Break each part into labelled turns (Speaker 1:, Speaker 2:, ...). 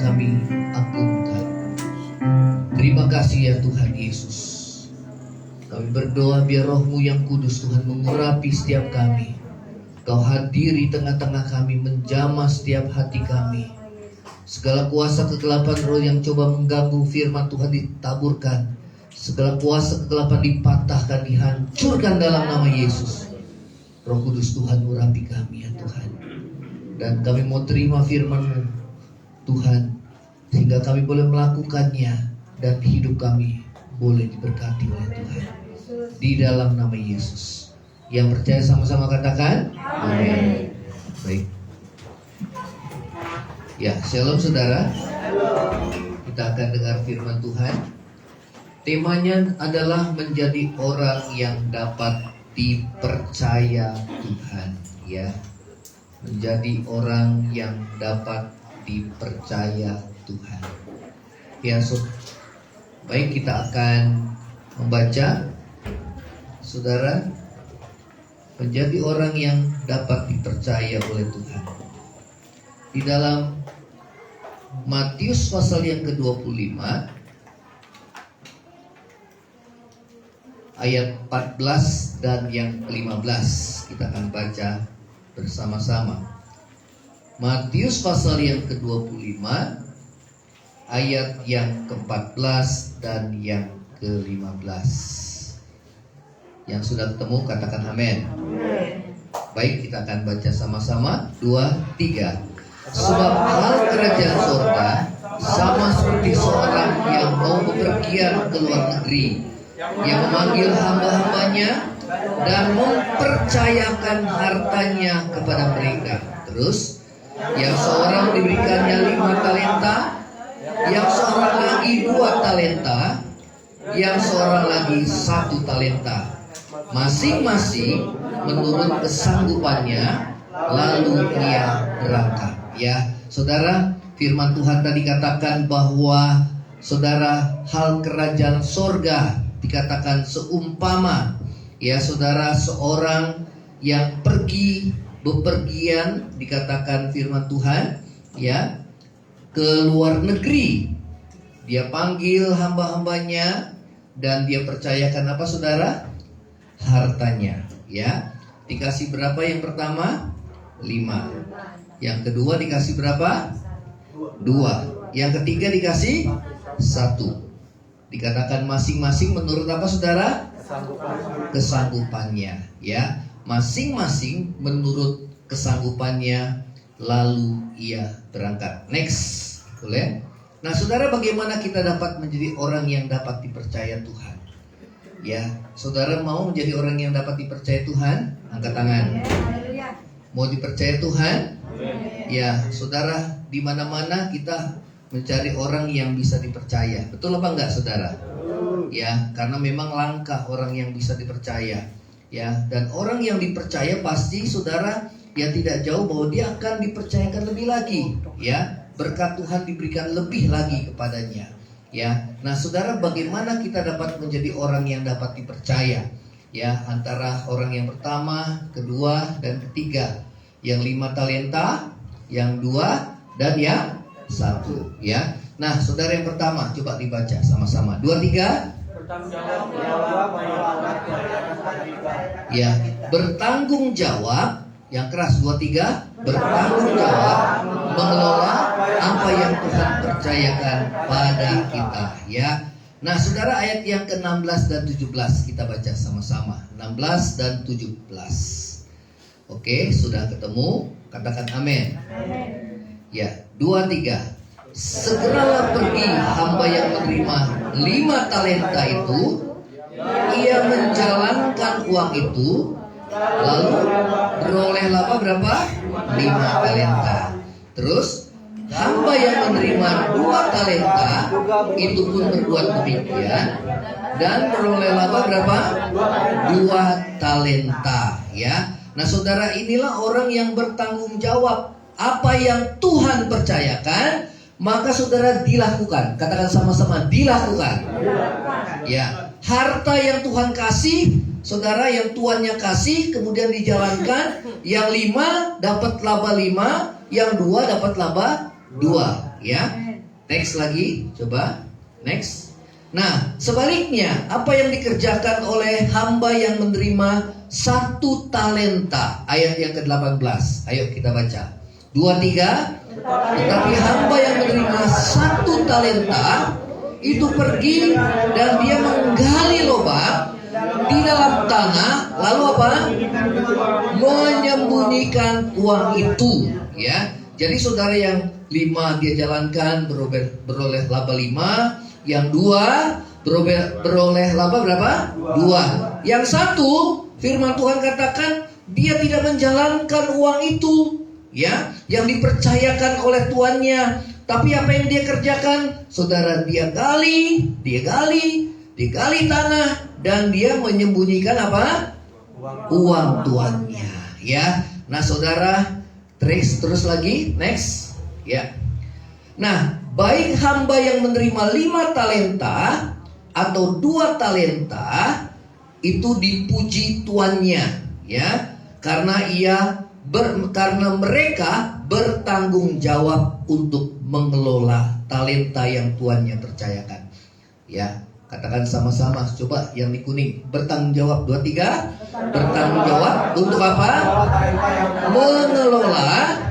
Speaker 1: kami agungkan. Terima kasih ya Tuhan Yesus. Kami berdoa biar Roh-Mu yang kudus Tuhan mengurapi setiap kami. Kau hadir di tengah-tengah kami, menjamah setiap hati kami. Segala kuasa kegelapan roh yang coba mengganggu firman Tuhan ditaburkan. Segala kuasa kegelapan dipatahkan, dihancurkan dalam nama Yesus. Roh Kudus Tuhan urapi kami ya Tuhan. Dan kami mau terima firman-Mu Tuhan, sehingga kami boleh melakukannya dan hidup kami boleh diberkati oleh Tuhan. Di dalam nama Yesus. Yang percaya sama-sama katakan amin. Baik. Ya, shalom saudara. Kita akan dengar firman Tuhan. Temanya adalah menjadi orang yang dapat dipercaya Tuhan, ya. Menjadi orang yang dapat dipercaya Tuhan. Ya, baik, kita akan membaca. Saudara, menjadi orang yang dapat dipercaya oleh Tuhan. Di dalam Matius pasal yang ke-25 ayat 14 dan yang ke-15 kita akan baca bersama-sama. Matius pasal yang ke-25 ayat yang ke-14 dan yang ke-15. Yang sudah ketemu katakan amin. Baik, kita akan baca sama-sama. 2, 3. Sebab hal kerajaan surga sama seperti seorang yang mau bepergian ke luar negeri, yang memanggil hamba-hambanya dan mempercayakan hartanya kepada mereka. Terus, yang seorang diberikannya 5 talenta, yang seorang lagi 2 talenta, yang seorang lagi 1 talenta, masing-masing menurut kesanggupannya, lalu ia berangkat. Ya, saudara, firman Tuhan tadi katakan bahwa saudara, hal kerajaan sorga dikatakan seumpama, ya saudara, seorang yang pergi bepergian, dikatakan firman Tuhan, ya, ke luar negeri. Dia panggil hamba-hambanya dan dia percayakan apa saudara? Hartanya, ya. Dikasih berapa yang pertama? 5. Yang kedua dikasih berapa? 2. Yang ketiga dikasih 1. Dikatakan masing-masing menurut apa saudara? Kesanggupannya, ya. Masing-masing menurut kesanggupannya, lalu ia berangkat. Next, boleh? Nah saudara, bagaimana kita dapat menjadi orang yang dapat dipercaya Tuhan? Ya, saudara mau menjadi orang yang dapat dipercaya Tuhan? Angkat tangan. Mau dipercaya Tuhan? Ya, saudara, di mana-mana kita mencari orang yang bisa dipercaya. Betul apa enggak, saudara? Ya, karena memang langka orang yang bisa dipercaya. Ya, dan orang yang dipercaya pasti, saudara, ya tidak jauh bahwa dia akan dipercayakan lebih lagi. Ya, berkat Tuhan diberikan lebih lagi kepadanya. Ya, nah saudara, bagaimana kita dapat menjadi orang yang dapat dipercaya? Ya, antara orang yang pertama, kedua, dan ketiga. Yang 5 talenta, yang 2, dan yang 1. Ya, nah saudara, yang pertama coba dibaca sama-sama. 2, 3. Ya, bertanggung jawab. Yang keras, 2, 3. Bertanggung jawab mengelola apa yang Tuhan percayakan pada kita, ya. Nah saudara, ayat yang ke-16 dan 17 kita baca sama-sama. 16 dan 17. Oke, sudah ketemu? Katakan amin. Ya, 2, 3. Segeralah pergi hamba yang menerima 5 talenta itu. Ia menjalankan uang itu, lalu berolehlah apa berapa? 5 talenta. Terus hamba yang menerima 2 talenta itu pun berbuat demikian dan berolehlah apa berapa? 2 talenta, ya. Nah saudara, inilah orang yang bertanggung jawab. Apa yang Tuhan percayakan, maka saudara dilakukan. Katakan sama-sama, dilakukan. Ya, harta yang Tuhan kasih, saudara, yang tuannya kasih kemudian dijalankan. Yang 5 dapat laba 5, yang 2 dapat laba 2, ya. Next lagi, coba. Next. Nah, sebaliknya, apa yang dikerjakan oleh hamba yang menerima 1 talenta? Ayat yang ke-18. Ayo kita baca. 2-3. Tetapi hamba yang menerima 1 talenta itu pergi dan dia menggali lubang di dalam tanah, lalu apa? Menyembunyikan uang itu, ya. Jadi saudara yang 5 dia jalankan beroleh laba 5, yang 2 beroleh laba berapa? 2. Yang 1 firman Tuhan katakan dia tidak menjalankan uang itu, ya, yang dipercayakan oleh tuannya. Tapi apa yang dia kerjakan? Saudara, dia gali tanah dan dia menyembunyikan apa? Uang tuannya, ya. Nah, saudara, terus lagi, next, ya. Nah, baik hamba yang menerima 5 talenta atau 2 talenta itu dipuji tuannya, ya, karena mereka bertanggung jawab untuk mengelola talenta yang tuannya percayakan, ya. Katakan sama-sama, coba yang di kuning. Bertanggung jawab, 2-3. Bertanggung jawab untuk apa? Mengelola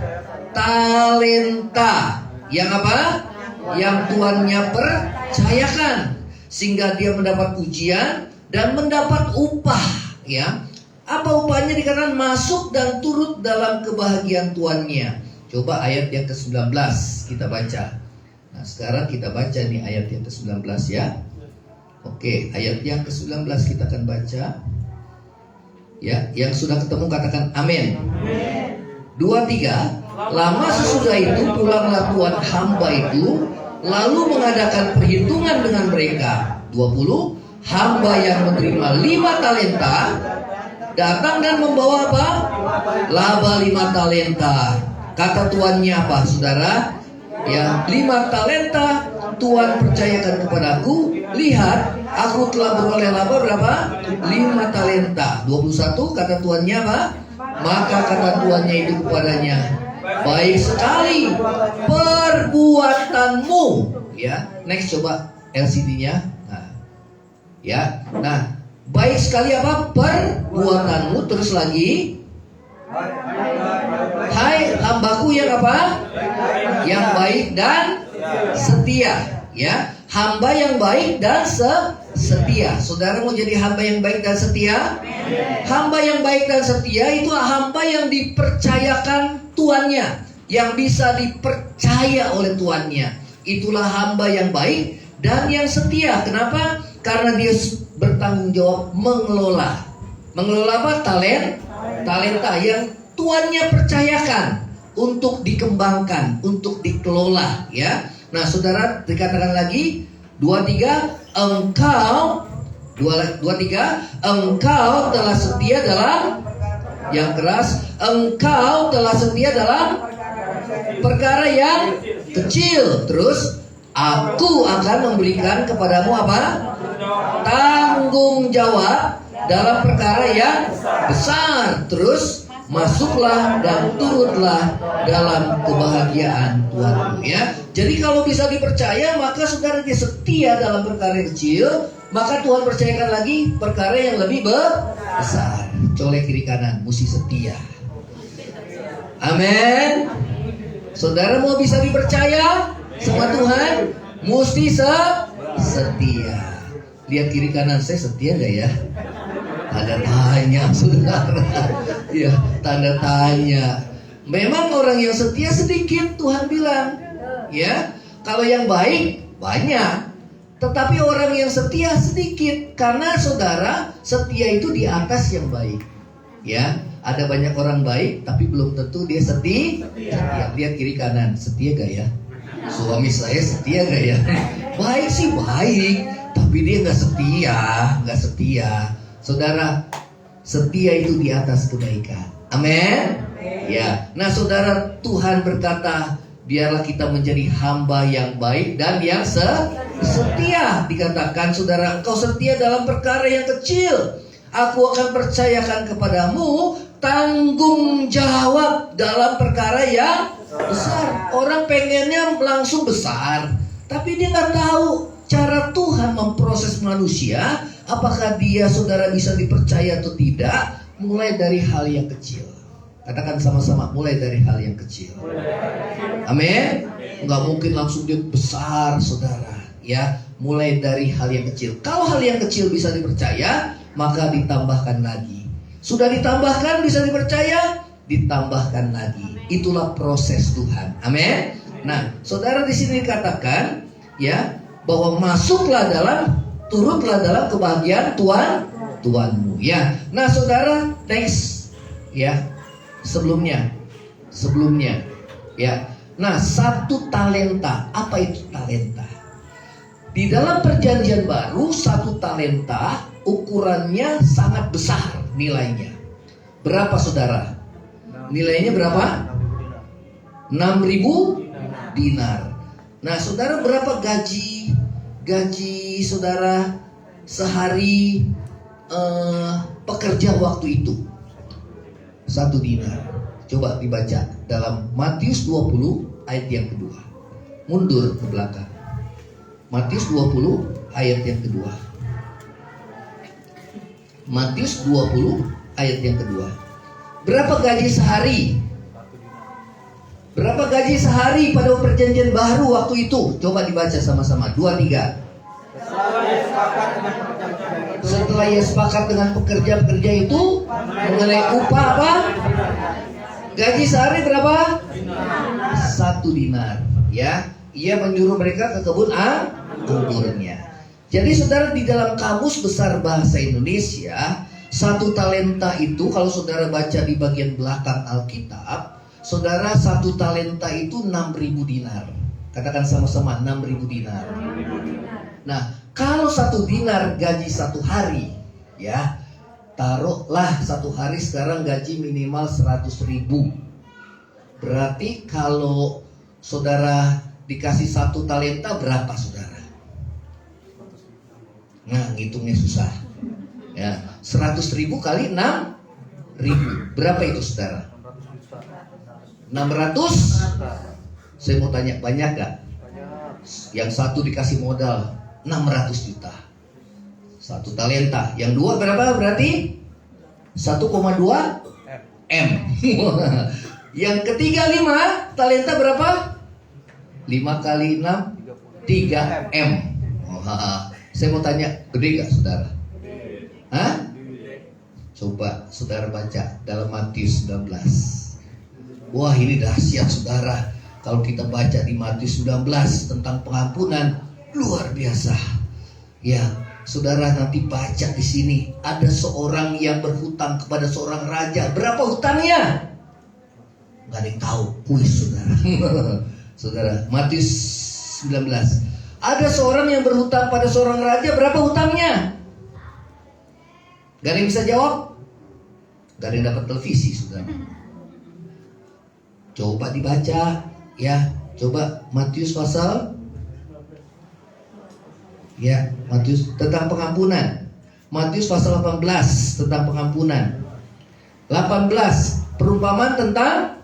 Speaker 1: talenta yang apa? Yang tuannya percayakan, sehingga dia mendapat pujian dan mendapat upah, ya. Apa upahnya? Dikatakan masuk dan turut dalam kebahagiaan tuannya. Coba ayat yang ke-19 kita baca. Nah, sekarang kita baca nih ayat yang ke-19, ya. Oke, ayat yang ke-19 kita akan baca. Ya, yang sudah ketemu katakan amin. 2-3. Lama sesudah itu pulanglah tuan hamba itu, lalu mengadakan perhitungan dengan mereka. 20. Hamba yang menerima 5 talenta datang dan membawa apa? Laba 5 talenta. Kata tuannya apa, saudara? Ya, 5 talenta Tuhan percayakan kepadaku. Lihat, aku telah beroleh laba berapa? 5 talenta. 21. Kata tuannya apa? Maka kata tuannya itu kepadanya, baik sekali perbuatanmu. Ya, next coba LCD-nya. Nah, ya, nah, baik sekali apa? Perbuatanmu. Terus lagi, hai hambaku yang apa? Yang baik dan setia, ya. Hamba yang baik dan setia. Saudara mau jadi hamba yang baik dan setia? Hamba yang baik dan setia itu hamba yang dipercayakan tuannya, yang bisa dipercaya oleh tuannya. Itulah hamba yang baik dan yang setia. Kenapa? Karena dia bertanggung jawab mengelola. Mengelola apa? Talenta yang tuannya percayakan untuk dikembangkan, untuk dikelola, ya. Nah, saudara, dikatakan lagi 2-3, engkau telah setia dalam yang keras, engkau telah setia dalam perkara yang kecil. Terus, aku akan memberikan kepadamu apa? Tanggung jawab dalam perkara yang besar. Terus, masuklah dan turutlah dalam kebahagiaan Tuhanmu, ya. Jadi kalau bisa dipercaya, maka saudara dia setia dalam perkara yang kecil, maka Tuhan percayakan lagi perkara yang lebih besar. Colek kiri kanan, mesti setia. Amin. Saudara mau bisa dipercaya sama Tuhan, mesti setia. Lihat kiri kanan, saya setia gak ya? Tanda tanya, saudara. Ya, tanda tanya. Memang orang yang setia sedikit, Tuhan bilang, ya. Kalau yang baik banyak, tetapi orang yang setia sedikit. Karena saudara, setia itu di atas yang baik, ya. Ada banyak orang baik, tapi belum tentu dia setia. Lihat kiri kanan, setia gak ya? Suami saya setia gak ya? Baik sih baik, tapi dia gak setia. Saudara, setia itu di atas kebaikan. Amin. Ya. Nah, saudara, Tuhan berkata, biarlah kita menjadi hamba yang baik dan yang setia. Dikatakan, saudara, engkau setia dalam perkara yang kecil, aku akan percayakan kepadamu tanggung jawab dalam perkara yang besar. Orang pengennya langsung besar, Tapi dia nggak tahu cara Tuhan memproses manusia. Apakah dia, saudara, bisa dipercaya atau tidak? Mulai dari hal yang kecil. Katakan sama-sama, mulai dari hal yang kecil. Amin. Nggak mungkin langsung dia besar, saudara. Ya, mulai dari hal yang kecil. Kalau hal yang kecil bisa dipercaya, maka ditambahkan lagi. Sudah ditambahkan, bisa dipercaya, ditambahkan lagi. Itulah proses Tuhan. Amin. Nah, saudara, di sini dikatakan ya bahwa masuklah dalam, turutlah dalam kebahagiaan Tuhanmu. Ya. Nah, saudara, next ya. Sebelumnya ya. Nah, 1 talenta. Apa itu talenta? Di dalam perjanjian baru, 1 talenta ukurannya sangat besar nilainya. Berapa, saudara? Nilainya berapa? 6.000 dinar. Nah, saudara, berapa gaji saudara sehari pekerja waktu itu? 1 dinar. Coba dibaca dalam Matius 20 ayat yang kedua. Mundur ke belakang. Matius 20 ayat yang kedua. Matius 20 ayat yang kedua. Berapa gaji sehari? Berapa gaji sehari pada perjanjian baru waktu itu? Coba dibaca sama-sama. 2, 3. Setelah ia sepakat dengan pekerja-pekerja itu mengenai upah apa? Gaji sehari berapa? 1 dinar. Ya, ia menyuruh mereka ke kebun anggurnya. Jadi, saudara, di dalam Kamus Besar Bahasa Indonesia, 1 talenta itu, kalau saudara baca di bagian belakang Alkitab, saudara, 1 talenta itu 6.000 dinar. Katakan sama-sama, 6.000 dinar. Nah, kalau 1 dinar gaji 1 hari, ya, taruhlah 1 hari sekarang gaji minimal 100.000. Berarti kalau saudara dikasih 1 talenta berapa, saudara? Nah, ngitungnya susah. Ya, 100.000 kali 6.000. Berapa itu, saudara? 600? Saya mau tanya, banyak gak? Yang 1 dikasih modal 600 juta. 1 talenta. Yang 2 berapa berarti? 1,2 M. Yang ketiga 5 talenta berapa? 5 kali 6 3 M. Saya mau tanya, gede gak, saudara? Hah? Coba saudara baca dalam Matius 19. Wah, ini dahsyat, saudara. Kalau kita baca di Matius 19 tentang pengampunan, luar biasa. Ya, saudara, nanti baca di sini. Ada seorang yang berhutang kepada seorang raja. Berapa hutangnya? Gak ada yang tahu. Kuis, saudara. Saudara, Matius 19. Ada seorang yang berhutang pada seorang raja. Berapa hutangnya? Gak ada yang bisa jawab? Gak ada yang dapat televisi, saudara. Coba dibaca. Ya, coba Matius pasal, ya, Matius tentang pengampunan. Matius pasal 18 tentang pengampunan. 18 perumpamaan tentang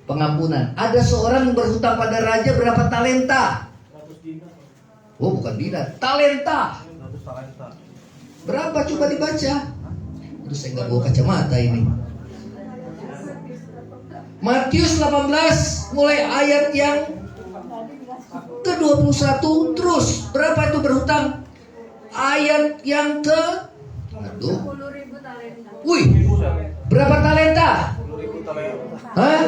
Speaker 1: pengampunan. Ada seorang yang berhutang pada raja berapa talenta? Oh, bukan dinar, talenta. Berapa, coba dibaca. Aduh, saya nggak bawa kacamata ini. Matius 18 mulai ayat yang ke-21 terus. Berapa itu berhutang? Ayat yang ke 10.000 talenta. Wih, berapa talenta? 10.000 talenta. Hah?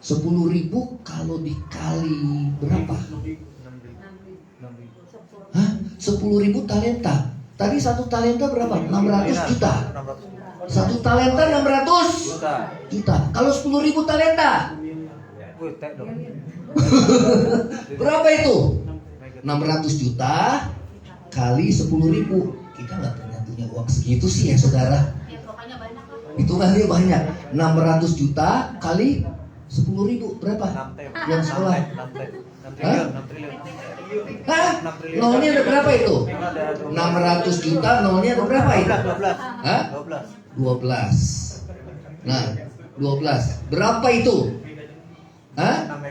Speaker 1: 10.000 kalau dikali berapa? Hah? 10.000 talenta. Tadi 1 talenta berapa? 600 juta. 1 talenta 600 juta. Kalau 10.000 talenta berapa itu? 600 juta kali 10.000. Kita nggak pernah punya uang segitu sih, ya, saudara. Hitungannya banyak. 600 juta kali 10.000 berapa? Yang sekolah? 6 triliun. Hah? Nolnya ada berapa itu? 600 juta nolnya ada berapa itu? 12. Hah? 12. Nah, 12. Berapa itu? Hah?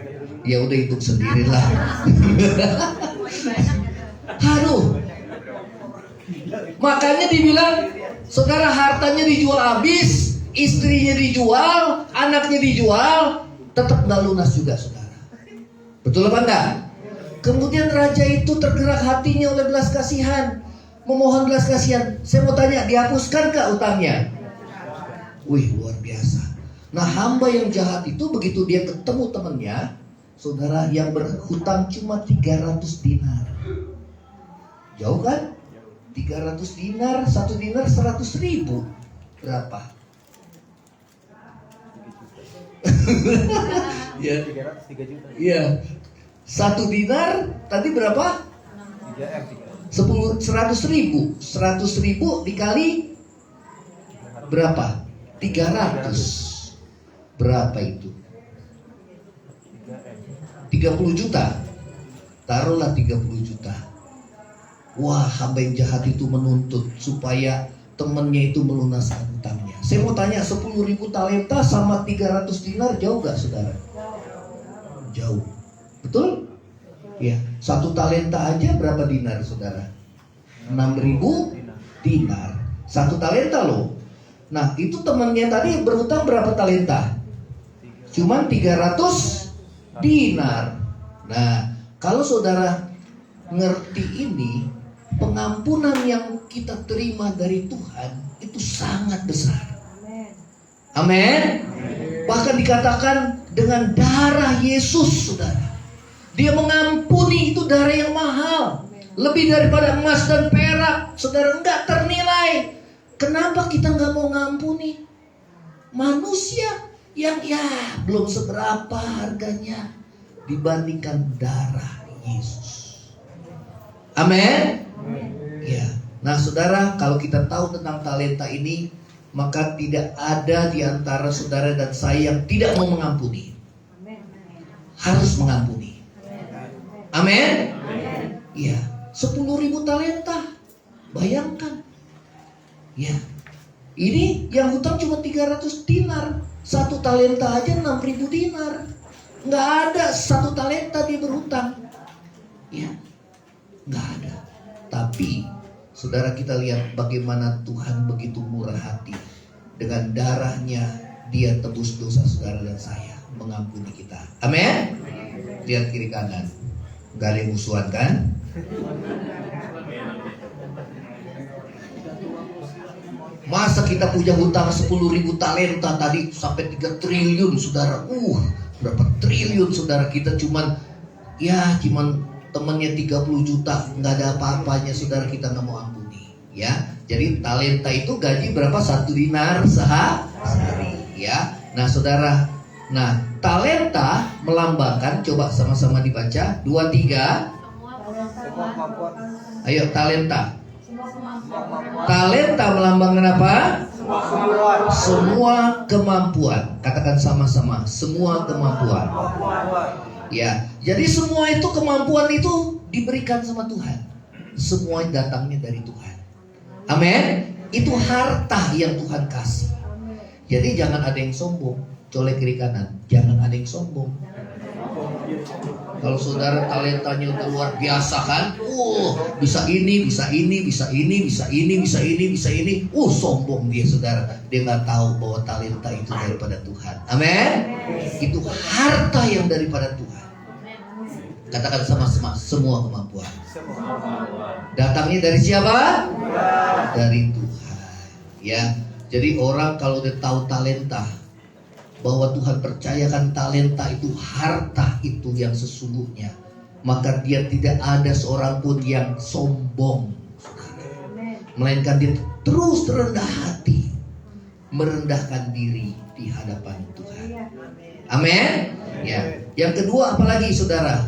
Speaker 1: Ya udah hitung sendirilah. Haruh. Makanya dibilang, saudara, hartanya dijual habis, istrinya dijual, anaknya dijual, tetap nggak lunas juga, saudara. Betul apa enggak? Kemudian raja itu tergerak hatinya oleh belas kasihan, memohon belas kasihan. Saya mau tanya, dihapuskan utangnya? Wih, luar biasa. Nah, hamba yang jahat itu begitu dia ketemu temannya, saudara, yang berhutang cuma 300 dinar. Jauh kan? 300 dinar, 1 dinar 100.000. Berapa? Ya, 3 juta. Iya. 1 dinar tadi berapa? 100.000. 100.000 dikali berapa? 300. Berapa itu? 30 juta. Taruhlah 30 juta. Wah, hamba yang jahat itu menuntut supaya temannya itu melunaskan hutangnya. Saya mau tanya, 10.000 talenta sama 300 dinar jauh gak, saudara? Jauh. Betul? Ya, 1 talenta aja berapa dinar, saudara? 6.000 dinar. 1 talenta loh. Nah, itu temannya tadi berhutang berapa talenta? Cuman 300 dinar. Nah, kalau saudara ngerti ini, pengampunan yang kita terima dari Tuhan itu sangat besar. Amin. Bahkan dikatakan dengan darah Yesus, saudara. Dia mengampuni, itu darah yang mahal, lebih daripada emas dan perak, saudara, enggak ternilai. Kenapa kita enggak mau ngampuni manusia yang belum seberapa harganya dibandingkan darah Yesus? Amin. Ya. Nah, saudara, kalau kita tahu tentang talenta ini, maka tidak ada di antara saudara dan saya yang tidak mau mengampuni. Harus mengampuni. Amin. Ya, 10.000 talenta. Bayangkan. Ya. Ini yang hutang cuma 300 dinar. 1 talenta aja 6.000 dinar. Nggak ada 1 talenta dia berhutang. Ya. Nggak ada. Tapi saudara, kita lihat bagaimana Tuhan begitu murah hati. Dengan darahnya dia tebus dosa saudara dan saya, mengampuni kita. Amin. Lihat kiri kanan, nggak ada yang musuhan kan? Masa kita punya hutang 10.000 talenta tadi sampai 3 triliun, saudara. Berapa triliun, saudara, kita cuman temannya 30 juta, nggak ada apa-apanya, saudara, kita nggak mau ampuni. Ya, jadi talenta itu gaji berapa? 1 dinar sehari. Ya, nah saudara, talenta melambangkan, coba sama-sama dibaca, 2, 3. Ayo, talenta. Talenta melambangkan apa? Semua kemampuan. Katakan sama-sama, semua kemampuan. Ya, jadi semua itu kemampuan itu diberikan sama Tuhan. Semua datangnya dari Tuhan. Amin. Itu harta yang Tuhan kasih. Jadi jangan ada yang sombong. Colek kiri kanan, jangan ada yang sombong. Kalau saudara talentanya udah luar biasa kan, bisa ini, bisa ini, bisa ini, bisa ini, bisa ini, bisa ini, sombong dia, saudara. Dia nggak tahu bahwa talenta itu daripada Tuhan. Amin. Itu harta yang daripada Tuhan. Katakan sama-sama, semua kemampuan. Datangnya dari siapa? Dari Tuhan. Ya, jadi orang kalau udah tahu talenta, bahwa Tuhan percayakan talenta itu, harta itu yang sesungguhnya, maka dia tidak ada seorang pun yang sombong, melainkan dia terus rendah hati, merendahkan diri di hadapan Tuhan. Amin. Ya. Yang kedua apalagi, saudara?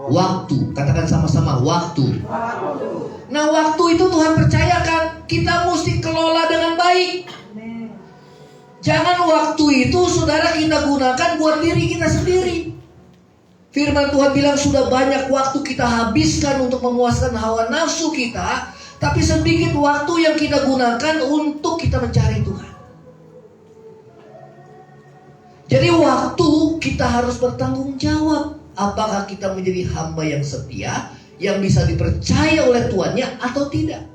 Speaker 1: Waktu. Katakan sama-sama, waktu. Nah, waktu itu Tuhan percayakan, kita mesti kelola dengan baik. Jangan waktu itu, saudara, kita gunakan buat diri kita sendiri. Firman Tuhan bilang sudah banyak waktu kita habiskan untuk memuaskan hawa nafsu kita, tapi sedikit waktu yang kita gunakan untuk kita mencari Tuhan. Jadi waktu kita harus bertanggung jawab. Apakah kita menjadi hamba yang setia, yang bisa dipercaya oleh tuannya atau tidak?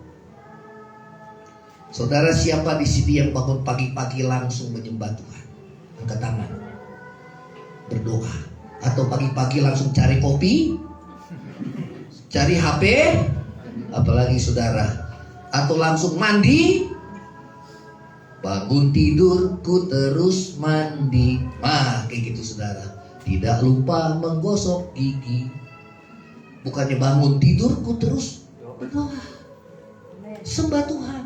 Speaker 1: Saudara, siapa di sini yang bangun pagi-pagi langsung menyembah Tuhan? Angkat tangan. Berdoa. Atau pagi-pagi langsung cari kopi, cari HP, apalagi saudara, atau langsung mandi. Bangun tidur, ku terus mandi. Kayak gitu saudara. Tidak lupa menggosok gigi. Bukannya bangun tidur, ku terus berdoa. Sembah Tuhan.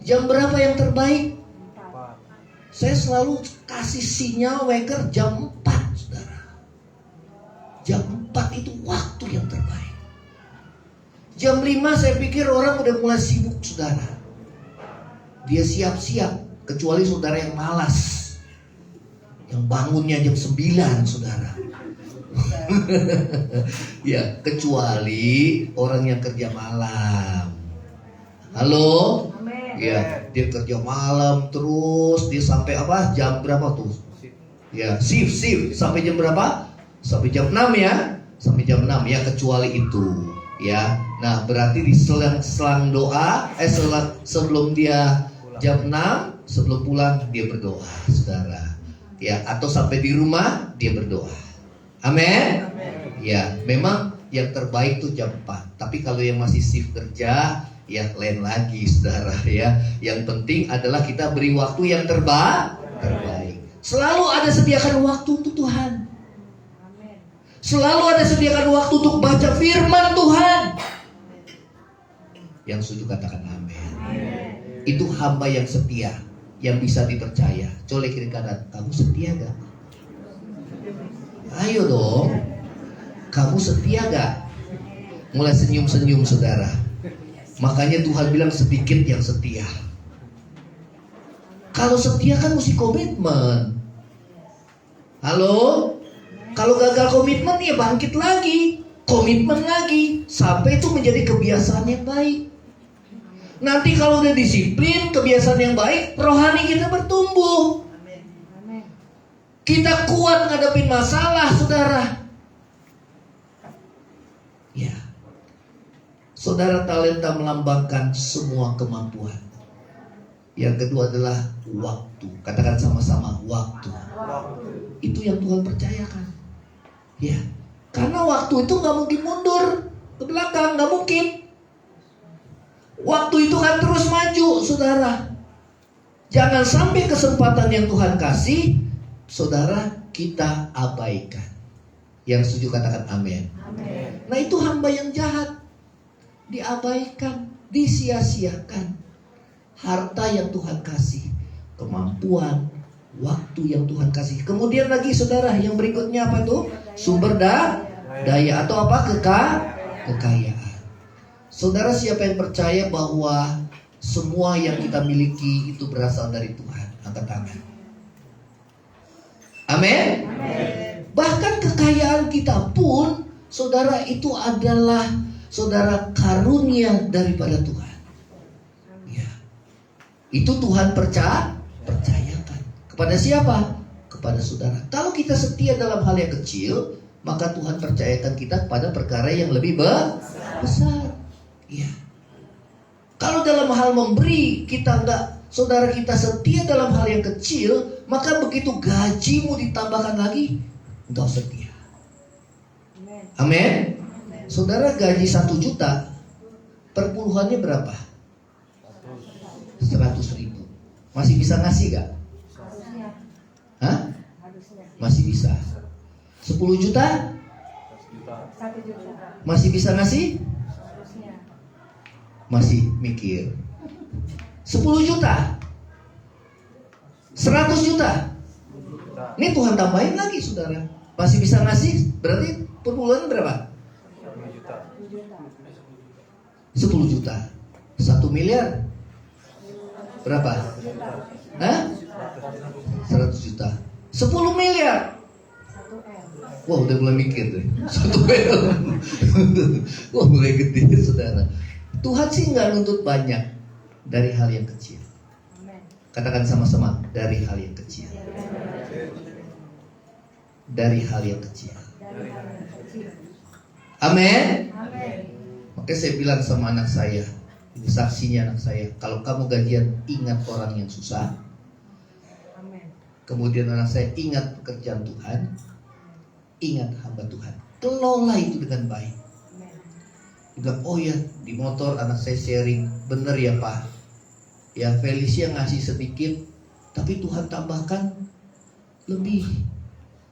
Speaker 1: Jam berapa yang terbaik? Saya selalu kasih sinyal waker jam 4 saudara. Jam 4 itu waktu yang terbaik. Jam 5 saya pikir orang udah mulai sibuk saudara. Dia siap-siap, kecuali saudara yang malas, yang bangunnya jam 9 saudara. Ya, kecuali orang yang kerja malam. Halo? Ya, dia kerja malam terus, dia sampai jam berapa tuh? Ya, shift sampai jam berapa? Sampai jam 6 ya. Sampai jam 6 ya, kecuali itu. Ya. Nah, berarti di selang doa, sebelum dia jam 6, sebelum pulang dia berdoa, saudara. Ya, atau sampai di rumah dia berdoa. Amin. Ya, memang yang terbaik tuh jam 4. Tapi kalau yang masih shift kerja, ya lain lagi, saudara ya. Yang penting adalah kita beri waktu yang terbaik. Selalu ada sediakan waktu untuk Tuhan. Selalu ada sediakan waktu untuk baca firman Tuhan. Yang setuju katakan amin. Itu hamba yang setia, yang bisa dipercaya. Colek kiri kanan, kamu setia gak? Ayo dong, kamu setia gak? Mulai senyum-senyum saudara. Makanya Tuhan bilang sedikit yang setia. Kalau setia kan mesti komitmen. Halo? Kalau gagal komitmen ya bangkit lagi, komitmen lagi, sampai itu menjadi kebiasaan yang baik. Nanti kalau udah disiplin, kebiasaan yang baik, rohani kita bertumbuh. Kita kuat ngadepin masalah, saudara. Ya. Saudara, talenta melambangkan semua kemampuan. Yang kedua adalah waktu. Katakan sama-sama, waktu. Itu yang Tuhan percayakan. Ya. Karena waktu itu gak mungkin mundur ke belakang, gak mungkin. Waktu itu kan terus maju, saudara. Jangan sampai kesempatan yang Tuhan kasih, saudara, kita abaikan. Yang setuju katakan amin. Nah, itu hamba yang jahat. Diabaikan, disia-siakan. Harta yang Tuhan kasih, kemampuan, waktu yang Tuhan kasih. Kemudian lagi saudara, yang berikutnya apa tuh? Sumber daya atau apa? Kekayaan. Saudara, siapa yang percaya bahwa semua yang kita miliki itu berasal dari Tuhan? Angkat tangan. Amin. Bahkan kekayaan kita pun, saudara, itu adalah saudara karunia daripada Tuhan. Ya. Itu Tuhan percayakan. Kepada siapa? Kepada saudara. Kalau kita setia dalam hal yang kecil, maka Tuhan percayakan kita pada perkara yang lebih besar. Ya. Kalau dalam hal memberi kita saudara kita setia dalam hal yang kecil, maka begitu gajimu ditambahkan lagi, engkau setia. Amin. Saudara, gaji 1 juta, perpuluhannya berapa? 100.000. Masih bisa ngasih gak? Hah? Masih bisa. 10 juta? 1 juta. Masih bisa ngasih? Masih mikir. 10 juta? 100 juta? Ini Tuhan tambahin lagi, saudara. Masih bisa ngasih? Berarti perpuluhan berapa? 10 juta. 1 miliar? Berapa? Hah? 100 juta. 10 miliar. Wah, udah mulai mikir deh. 1 miliar. Wah, mulai gede, saudara. Tuhan sih nggak nuntut banyak dari hal yang kecil. Katakan sama-sama, dari hal yang kecil. Dari hal yang kecil. Amin. Makanya saya bilang sama anak saya, ini saksinya anak saya, kalau kamu gajian ingat orang yang susah. Kemudian anak saya ingat pekerjaan Tuhan, ingat hamba Tuhan, kelola itu dengan baik. Dia bilang, oh ya, di motor anak saya sharing, bener ya Pak, ya Felicia ngasih sedikit, tapi Tuhan tambahkan lebih.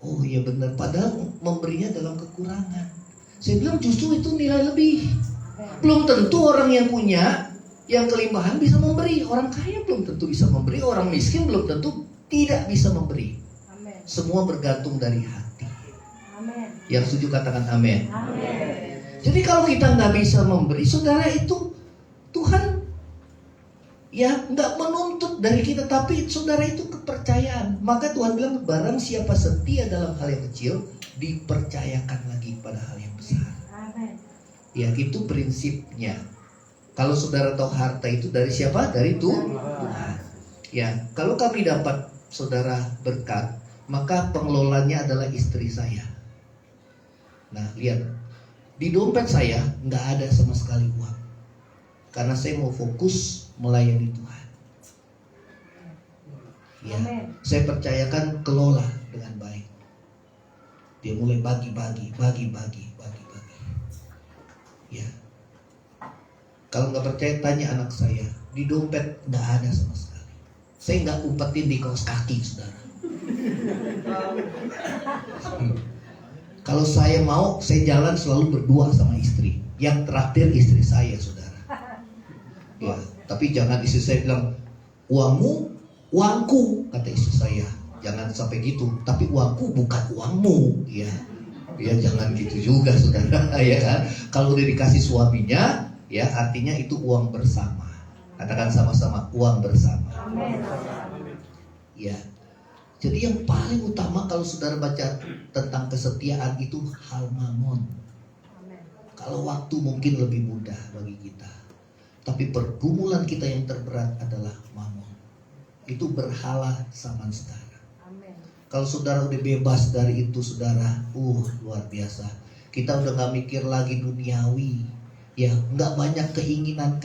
Speaker 1: Oh iya benar, padahal memberinya dalam kekurangan. Saya bilang justru itu nilai lebih. Belum tentu orang yang punya, yang kelimpahan bisa memberi. Orang kaya belum tentu bisa memberi, orang miskin belum tentu tidak bisa memberi. Amen. Semua bergantung dari hati. Amen. Yang setuju katakan amin. Jadi kalau kita nggak bisa memberi, saudara, itu Tuhan ya nggak menuntut dari kita, tapi saudara itu kepercayaan. Maka Tuhan bilang, barang siapa setia dalam hal yang kecil, dipercayakan lagi pada hal yang besar. Amen. Ya itu prinsipnya. Kalau saudara tahu harta itu dari siapa? Dari Tuhan. Ya, kalau kami dapat saudara berkat, maka pengelolanya adalah istri saya. Nah lihat, di dompet saya nggak ada sama sekali uang, karena saya mau fokus melayani Tuhan. Ya, saya percayakan kelola dengan baik. Dia mulai bagi-bagi. Ya, kalau nggak percaya tanya anak saya, di dompet nggak ada sama sekali. Saya nggak umpetin di kaos kaki, saudara. Kalau saya mau, saya jalan selalu berdua sama istri. Yang terakhir istri saya, saudara. Ya, tapi jangan istri saya bilang, uangmu, uangku, kata istri saya. Jangan sampai gitu. Tapi uangku bukan uangmu, ya. Ya jangan gitu juga, saudara. Ya kan? Kalau udah dikasih suaminya, ya artinya itu uang bersama. Katakan sama-sama, uang bersama. Amin. Ya. Jadi yang paling utama kalau saudara baca tentang kesetiaan itu hal mamon. Kalau waktu mungkin lebih mudah bagi kita, tapi pergumulan kita yang terberat adalah mamon. Itu berhala zaman sekarang. Kalau saudara udah bebas dari itu, saudara, luar biasa. Kita udah gak mikir lagi duniawi, ya gak banyak keinginan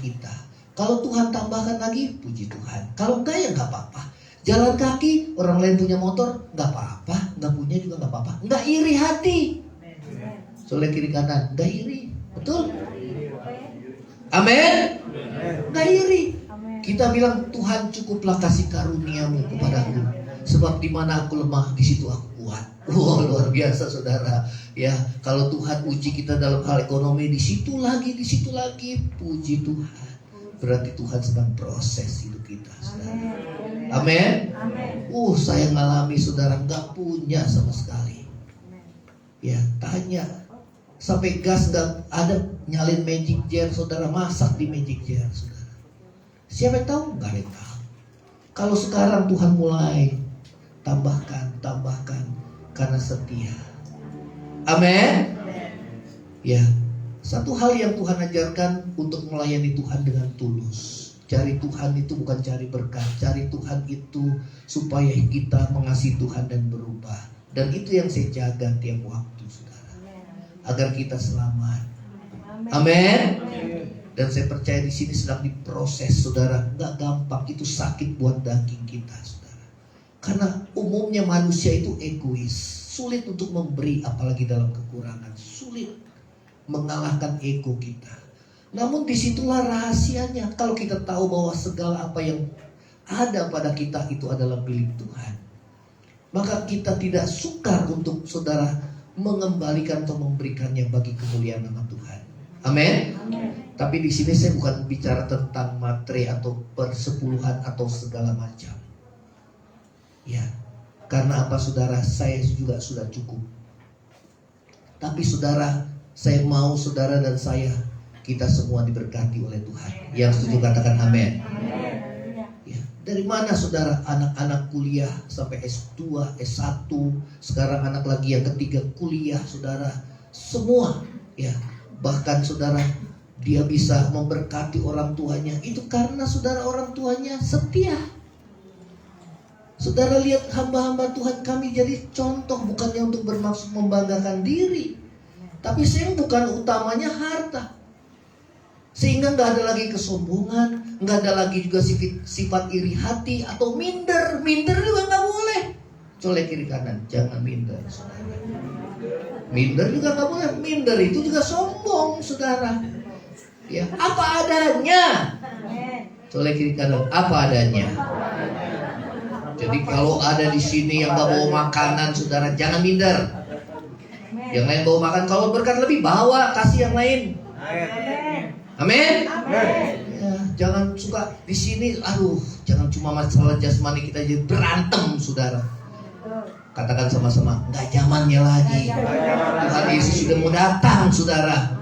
Speaker 1: kita. Kalau Tuhan tambahkan lagi, puji Tuhan. Kalau enggak ya gak apa-apa. Jalan kaki, orang lain punya motor, gak apa-apa. Gak punya juga gak apa-apa. Gak iri hati. Soalnya kiri kanan, gak iri. Betul? Amin. Gak iri. Kita bilang, Tuhan cukuplah kasih karuniamu kepadaku. Sebab di mana aku lemah, di situ aku kuat. Luar biasa, saudara. Ya, kalau Tuhan uji kita dalam hal ekonomi, di situ lagi, puji Tuhan. Berarti Tuhan sedang proses hidup kita, saudara. Amin. Saya ngalami, saudara, nggak punya sama sekali. Ya, tanya. Sampai gas nggak ada, nyalin magic jar, saudara, masak di magic jar, saudara. Siapa yang tahu? Nggak ada yang tahu. Kalau sekarang Tuhan mulai tambahkan karena setia. Amin. Ya, satu hal yang Tuhan ajarkan untuk melayani Tuhan dengan tulus. Cari Tuhan itu bukan cari berkat, cari Tuhan itu supaya kita mengasihi Tuhan dan berubah. Dan itu yang saya jaga tiap waktu, saudara, agar kita selamat. Amin. Dan saya percaya di sini sedang diproses, saudara. Nggak gampang, itu sakit buat daging kita, saudara. Karena umumnya manusia itu egois, sulit untuk memberi, apalagi dalam kekurangan, sulit mengalahkan ego kita. Namun disitulah rahasianya. Kalau kita tahu bahwa segala apa yang ada pada kita itu adalah milik Tuhan, maka kita tidak sukar untuk saudara mengembalikan atau memberikannya bagi kemuliaan nama Tuhan. Amin. Tapi di sini saya bukan bicara tentang materi atau persepuluhan atau segala macam. Ya, karena apa, saudara? Saya juga sudah cukup. Tapi saudara, saya mau saudara dan saya, kita semua diberkati oleh Tuhan. Yang setuju katakan amin. Ya, dari mana, saudara? Anak-anak kuliah sampai S2, S1, sekarang anak lagi yang ketiga kuliah, saudara. Semua, ya. Bahkan saudara, dia bisa memberkati orang tuanya, itu karena saudara orang tuanya setia. Saudara lihat hamba-hamba Tuhan kami jadi contoh, bukannya untuk bermaksud membanggakan diri, tapi yang bukan utamanya harta. Sehingga nggak ada lagi kesombongan, nggak ada lagi juga sifat iri hati atau minder. Minder juga nggak boleh. Colek kiri kanan, jangan minder, saudara. Minder juga nggak boleh. Minder itu juga sombong, saudara. Ya, apa adanya. Colek kiri kanan, apa adanya. Jadi kalau ada di sini yang nggak bawa makanan, saudara, jangan minder. Yang lain bawa makan, kalau berkat lebih bawa, kasih yang lain. Amin. Ya, jangan suka di sini, jangan cuma masalah jasmani kita jadi berantem, saudara. Katakan sama-sama, nggak zamannya lagi. Tuhan Yesus sudah mau datang, saudara.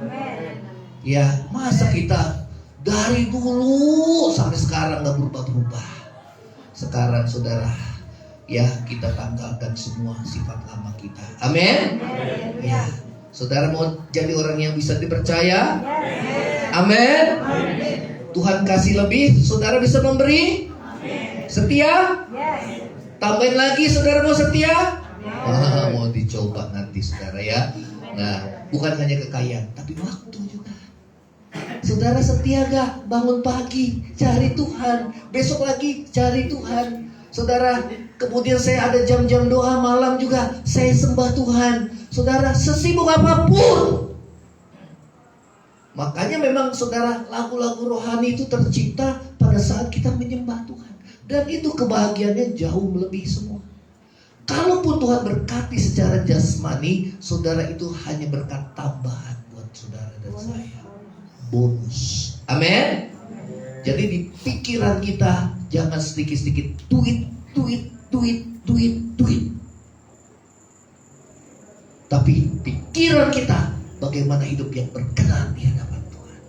Speaker 1: Ya, masa kita dari dulu sampai sekarang nggak berubah-berubah. Sekarang saudara, ya kita tanggalkan semua sifat lama kita. Amin. Ya, saudara mau jadi orang yang bisa dipercaya? Amin. Tuhan kasih lebih, saudara bisa memberi? Setia? Tambahin lagi, saudara mau setia? Mau dicoba nanti, saudara ya. Nah, bukan hanya kekayaan, tapi waktu juga. Saudara setia gak? Bangun pagi, cari Tuhan. Besok lagi, cari Tuhan. Saudara, kemudian saya ada jam-jam doa malam juga. Saya sembah Tuhan. Saudara, sesibuk apapun. Makanya memang saudara, lagu-lagu rohani itu tercipta pada saat kita menyembah Tuhan. Dan itu kebahagiaannya jauh melebihi semua. Kalaupun Tuhan berkati secara jasmani, saudara, itu hanya berkat tambahan buat saudara dan saya. Bonus. Amin. Jadi di pikiran kita jangan sedikit-sedikit duit. Tapi pikiran kita bagaimana hidup yang berkenan di hadapan Tuhan.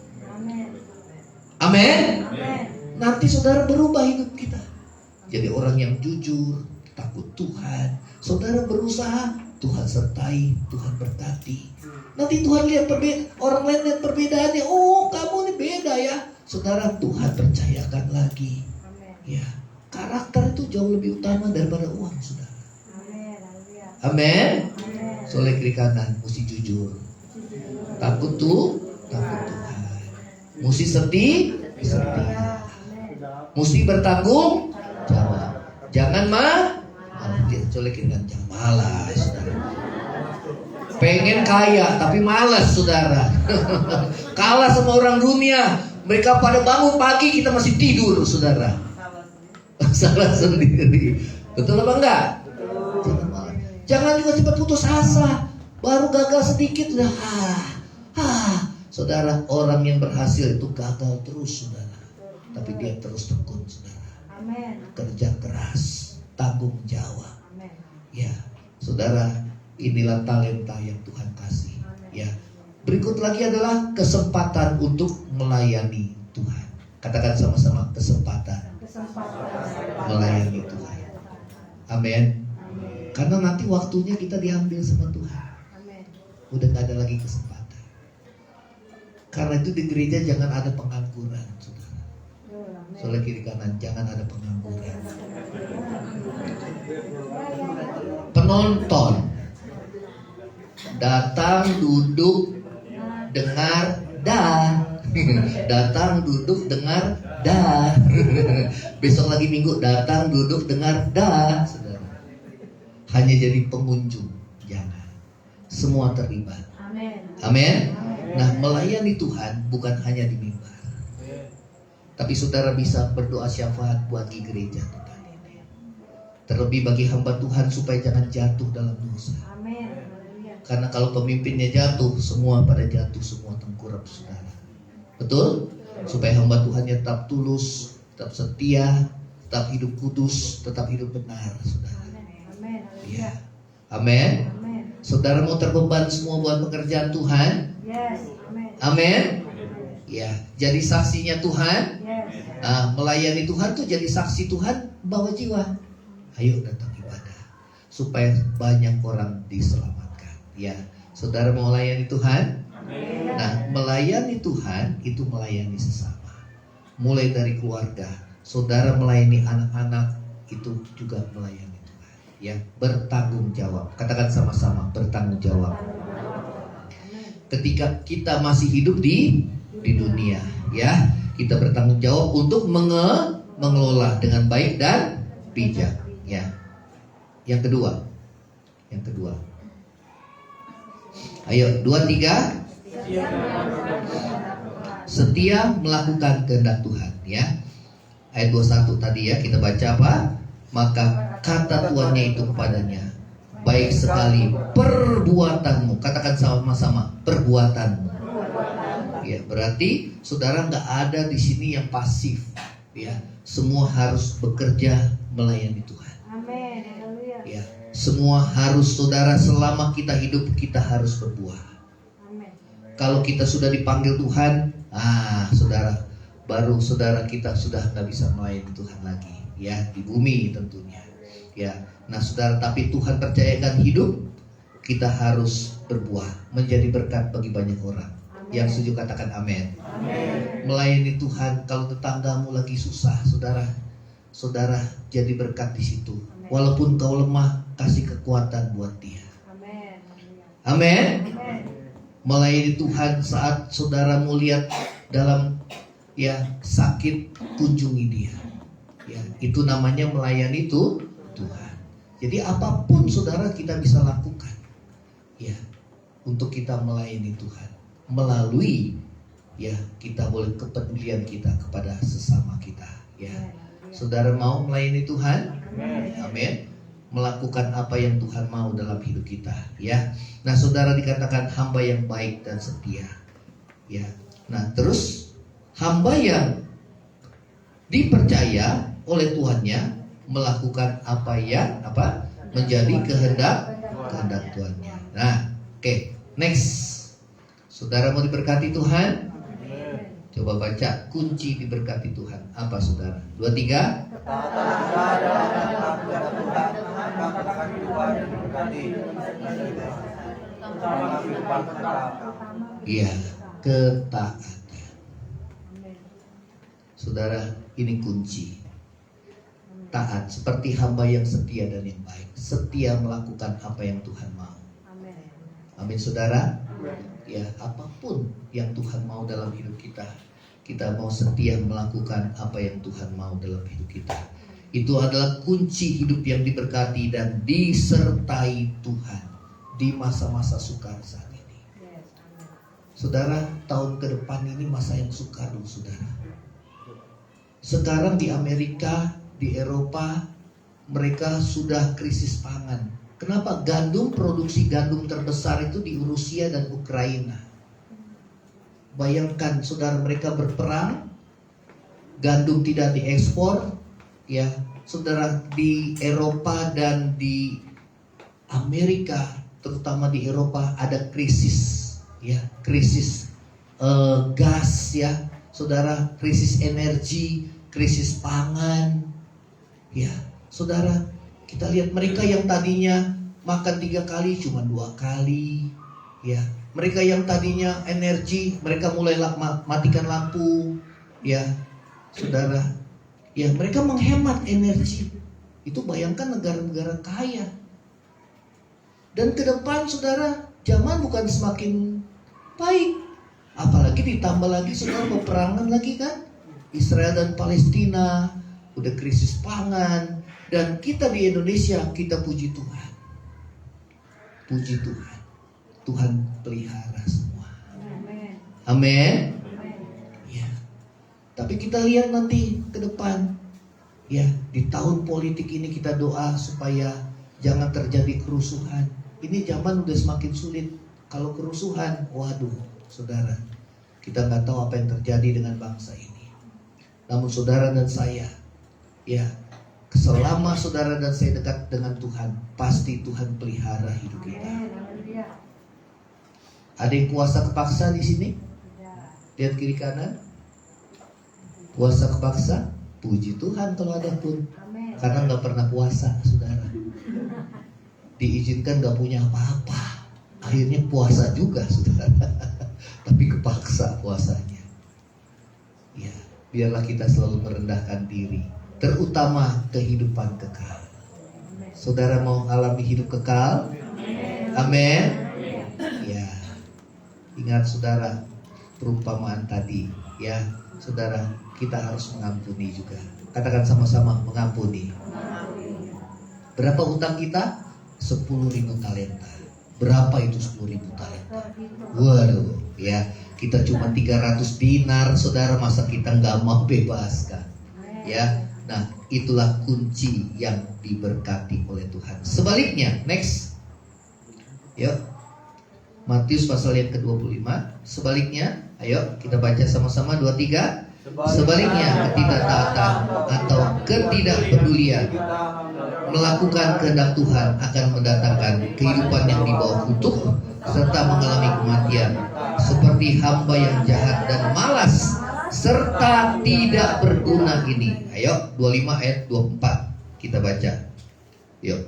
Speaker 1: Amin. Nanti saudara berubah hidup kita. Jadi orang yang jujur, takut Tuhan. Saudara berusaha, Tuhan sertai, Tuhan berkati. Nanti Tuhan lihat orang lain lihat perbedaannya. Oh, kamu ini beda ya. Saudara, Tuhan percayakan lagi. Ya, karakter itu jauh lebih utama daripada uang, saudara. Amin. Soleh kiri kanan, mesti jujur. Takut Tuhan. Mesti setia. Mesti bertanggung jawab. Jangan soleh kiri kanan, jangan malas, saudara. Pengen kaya tapi malas, saudara. Kalah sama orang dunia. Mereka pada bangun pagi, kita masih tidur, saudara. Salah sendiri. Betul apa enggak? Jangan juga cepat putus asa. Baru gagal sedikit udah saudara, orang yang berhasil itu gagal terus, saudara. Tapi dia terus tekun, saudara. Kerja keras, tanggung jawab. Ya, saudara, inilah talenta yang Tuhan kasih. Ya. Berikut lagi adalah kesempatan untuk melayani Tuhan. Katakan sama-sama, kesempatan melayani Tuhan. Amin. Karena nanti waktunya kita diambil sama Tuhan. Udah gak ada lagi kesempatan. Karena itu di gereja jangan ada pengangguran, saudara. Soalnya kiri kanan, jangan ada pengangguran. Penonton datang, duduk, dengar, datang, duduk, dengar, besok lagi minggu, datang, duduk, dengar, saudara. Hanya jadi pengunjung, jangan. Semua terlibat. Amin. Nah, melayani Tuhan bukan hanya di mimbar, tapi saudara bisa berdoa syafaat buat di gereja Tuhan ini. Terlebih bagi hamba Tuhan supaya jangan jatuh dalam dosa. Karena kalau pemimpinnya jatuh, semua pada jatuh, semua tengkurap, saudara. Betul? Supaya hamba Tuhannya tetap tulus, tetap setia, tetap hidup kudus, tetap hidup benar, saudara. Ya. Amin. Saudara mau terbeban semua buat pekerjaan Tuhan? Amin. Ya, jadi saksinya Tuhan. Melayani Tuhan tuh jadi saksi Tuhan, bawa jiwa. Ayo datang ibadah supaya banyak orang diselamatkan. Ya, saudara mau layani Tuhan? Nah, melayani Tuhan itu melayani sesama. Mulai dari keluarga, saudara melayani anak-anak itu juga melayani Tuhan. Ya, bertanggung jawab. Katakan sama-sama, bertanggung jawab. Ketika kita masih hidup di dunia, ya, kita bertanggung jawab untuk mengelola dengan baik dan bijak. Ya. Yang kedua. Ayo, 2, 3. Setia melakukan kehendak Tuhan, ya. Ayat 21 tadi ya, kita baca apa? Maka kata tuannya itu kepadanya, baik sekali perbuatanmu. Katakan sama-sama, perbuatanmu. Ya, berarti saudara nggak ada di sini yang pasif, ya. Semua harus bekerja melayani Tuhan. Amin. Ya, semua harus, saudara, selama kita hidup kita harus berbuah. Amin. Kalau kita sudah dipanggil Tuhan, saudara, baru saudara kita sudah nggak bisa melayani Tuhan lagi, ya, di bumi tentunya. Ya, nah saudara, tapi Tuhan percayakan hidup kita harus berbuah, menjadi berkat bagi banyak orang. Amen. Yang setuju katakan amin. Amin. Melayani Tuhan, kalau tetanggamu lagi susah, saudara jadi berkat di situ. Amen. Walaupun kau lemah, kasih kekuatan buat dia. Amin. Amin. Melayani Tuhan saat saudaramu lihat dalam sakit, kunjungi dia. Ya, itu namanya melayani Tuhan. Jadi apapun saudara kita bisa lakukan, ya, untuk kita melayani Tuhan melalui, ya, kita boleh kepedulian kita kepada sesama kita, ya. Saudara mau melayani Tuhan? Amin. Melakukan apa yang Tuhan mau dalam hidup kita, ya. Nah, saudara dikatakan hamba yang baik dan setia, ya. Nah, terus hamba yang dipercaya oleh Tuhannya melakukan apa yang menjadi kehendak Tuhannya. Nah, oke, next. Saudara mau diberkati Tuhan? Coba baca kunci diberkati Tuhan. Apa saudara? 2, 3. Iya, ketaatan. Saudara, ini kunci. Taat seperti hamba yang setia dan yang baik. Setia melakukan apa yang Tuhan mau. Amin, saudara. Ya, apapun yang Tuhan mau dalam hidup kita, kita mau setia melakukan apa yang Tuhan mau dalam hidup kita. Itu adalah kunci hidup yang diberkati dan disertai Tuhan di masa-masa sukar saat ini. Saudara, tahun ke depan ini masa yang sukar loh, saudara. Sekarang di Amerika, di Eropa, mereka sudah krisis pangan. Kenapa? Produksi gandum terbesar itu di Rusia dan Ukraina. Bayangkan saudara, mereka berperang, gandum tidak diekspor, ya. Saudara, di Eropa dan di Amerika, terutama di Eropa ada krisis, ya, krisis gas, ya. Saudara, krisis energi, krisis pangan. Ya, saudara, kita lihat mereka yang tadinya makan 3 kali cuma 2 kali. Ya, mereka yang tadinya energi, mereka mulai matikan lampu. Ya, saudara, ya, mereka menghemat energi. Itu bayangkan negara-negara kaya. Dan ke depan saudara, zaman bukan semakin baik. Apalagi ditambah lagi saudara peperangan lagi kan, Israel dan Palestina, udah krisis pangan. Dan kita di Indonesia, kita puji Tuhan. Puji Tuhan. Tuhan pelihara semua. Amin. Ya. Tapi kita lihat nanti ke depan, ya, di tahun politik ini kita doa supaya jangan terjadi kerusuhan. Ini zaman udah semakin sulit. Kalau kerusuhan, waduh, saudara, kita nggak tahu apa yang terjadi dengan bangsa ini. Namun saudara dan saya, ya, selama saudara dan saya dekat dengan Tuhan, pasti Tuhan pelihara hidup kita. Ada yang puasa kepaksa di sini? Lihat kiri kanan. Puasa kepaksa, puji Tuhan kalau ada pun. Karena nggak pernah puasa, saudara. Diizinkan nggak punya apa-apa, akhirnya puasa juga, saudara. tapi kepaksa puasanya. Ya, biarlah kita selalu merendahkan diri, terutama kehidupan kekal. Saudara mau alami hidup kekal? Amin. Ya, ingat saudara perumpamaan tadi, ya saudara, kita harus mengampuni juga. Katakan sama-sama, mengampuni. Berapa hutang kita? 10.000 talenta. Berapa itu 10.000 talenta? Waduh, ya kita cuma 300 dinar, saudara, masa kita nggak mau bebaskan? Ya, nah itulah kunci yang diberkati oleh Tuhan. Sebaliknya, next, yuk, Matius pasal yang ke-25. Sebaliknya, ayo kita baca sama-sama 23. Sebaliknya, ketidaktaatan atau ketidakpedulian melakukan kehendak Tuhan akan mendatangkan kehidupan yang di bawah kutuk serta mengalami kematian, seperti hamba yang jahat dan malas serta tidak berguna ini. Ayo 25 ayat 24 kita baca. Yuk,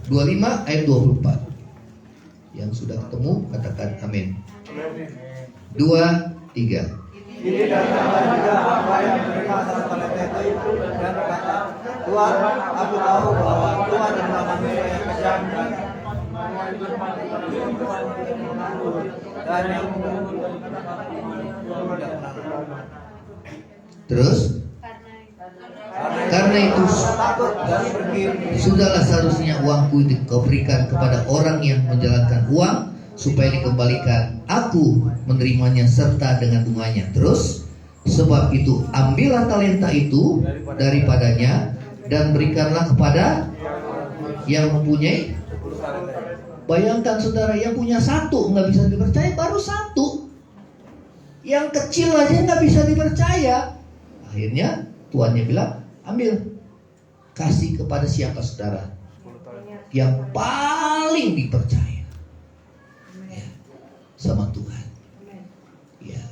Speaker 1: 25 ayat 24. Yang sudah ketemu katakan amin. 2, 3.
Speaker 2: Jadi datanglah juga hamba yang menerima 1 talenta itu dan berkata, Tuhan, aku tahu bahwa Tuhan adalah manusia yang kejam dan yang
Speaker 1: terus karena itu sudahlah seharusnya uangku kau berikan kepada orang yang menjalankan uang supaya dikembalikan, aku menerimanya serta dengan bunganya. Terus, sebab itu ambillah talenta itu daripadanya dan berikanlah kepada yang mempunyai. Bayangkan saudara, yang punya 1 nggak bisa dipercaya, baru 1. Yang kecil aja nggak bisa dipercaya. Akhirnya tuannya bilang, ambil, kasih kepada siapa saudara? Yang paling dipercaya sama Tuhan. Ya.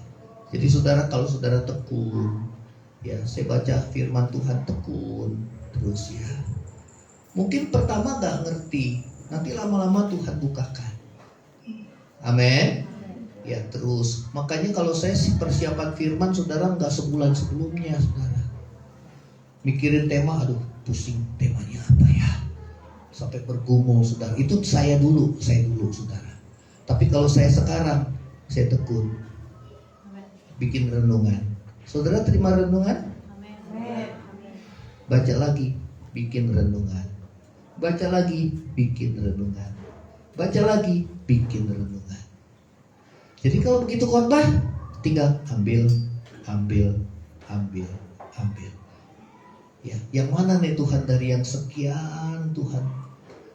Speaker 1: Jadi saudara, kalau saudara tekun, ya saya baca firman Tuhan tekun terus ya. Mungkin pertama gak ngerti, nanti lama-lama Tuhan bukakan. Amin. Ya terus, makanya kalau saya persiapan firman saudara nggak sebulan sebelumnya saudara. Mikirin tema, aduh pusing temanya apa ya, sampai bergumul saudara. Itu saya dulu saudara. Tapi kalau saya sekarang, saya tekun, bikin renungan. Saudara terima renungan? Baca lagi, bikin renungan. Baca lagi, bikin renungan. Baca lagi, bikin renungan. Jadi kalau begitu khotbah, tinggal ambil. Ya, yang mana nih Tuhan dari yang sekian Tuhan,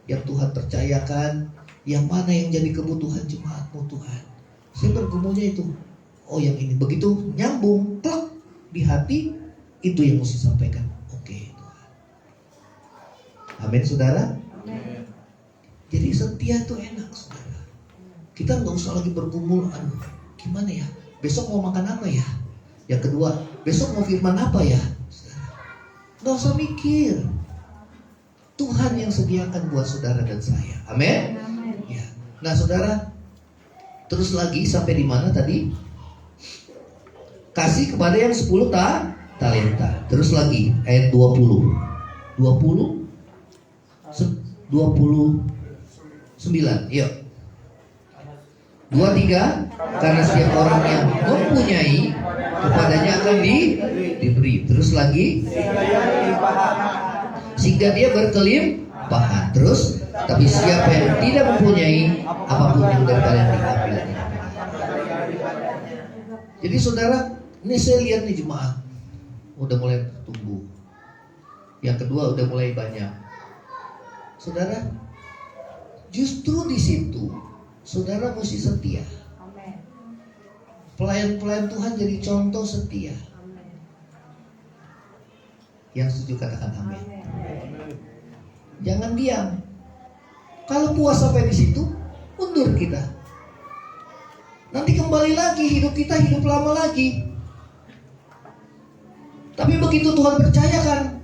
Speaker 1: yang Tuhan percayakan? Yang mana yang jadi kebutuhan jemaatmu Tuhan? Saya bergumulnya itu. Oh yang ini, begitu nyambung, plak di hati, itu yang mesti sampaikan. Oke Tuhan. Amin saudara. Amin. Jadi setia itu enak saudara. Kita nggak usah lagi bergumul, aduh gimana ya, besok mau makan apa ya? Yang kedua, besok mau firman apa ya? Saudara, nggak usah mikir. Tuhan yang sediakan buat saudara dan saya. Amin. Ya. Nah saudara, terus lagi sampai di mana tadi? Kasih kepada yang 10 talenta. Terus lagi ayat 20. 29. Yuk. 23. Karena setiap orang yang mempunyai, kepadanya akan diberi. Terus lagi, sehingga dia berkelimpahan. Terus, tapi siapa yang tidak mempunyai, apapun yang daripada yang diambil. Jadi saudara, ini saya lihat nih jemaat udah mulai bertumbuh. Yang kedua udah mulai banyak. Saudara, justru di situ saudara mesti setia. Pelayan-pelayan Tuhan jadi contoh setia. Yang setuju katakan amin. Jangan diam. Kalau puas sampai di situ, mundur kita. Nanti kembali lagi hidup kita hidup lama lagi. Tapi begitu Tuhan percayakan,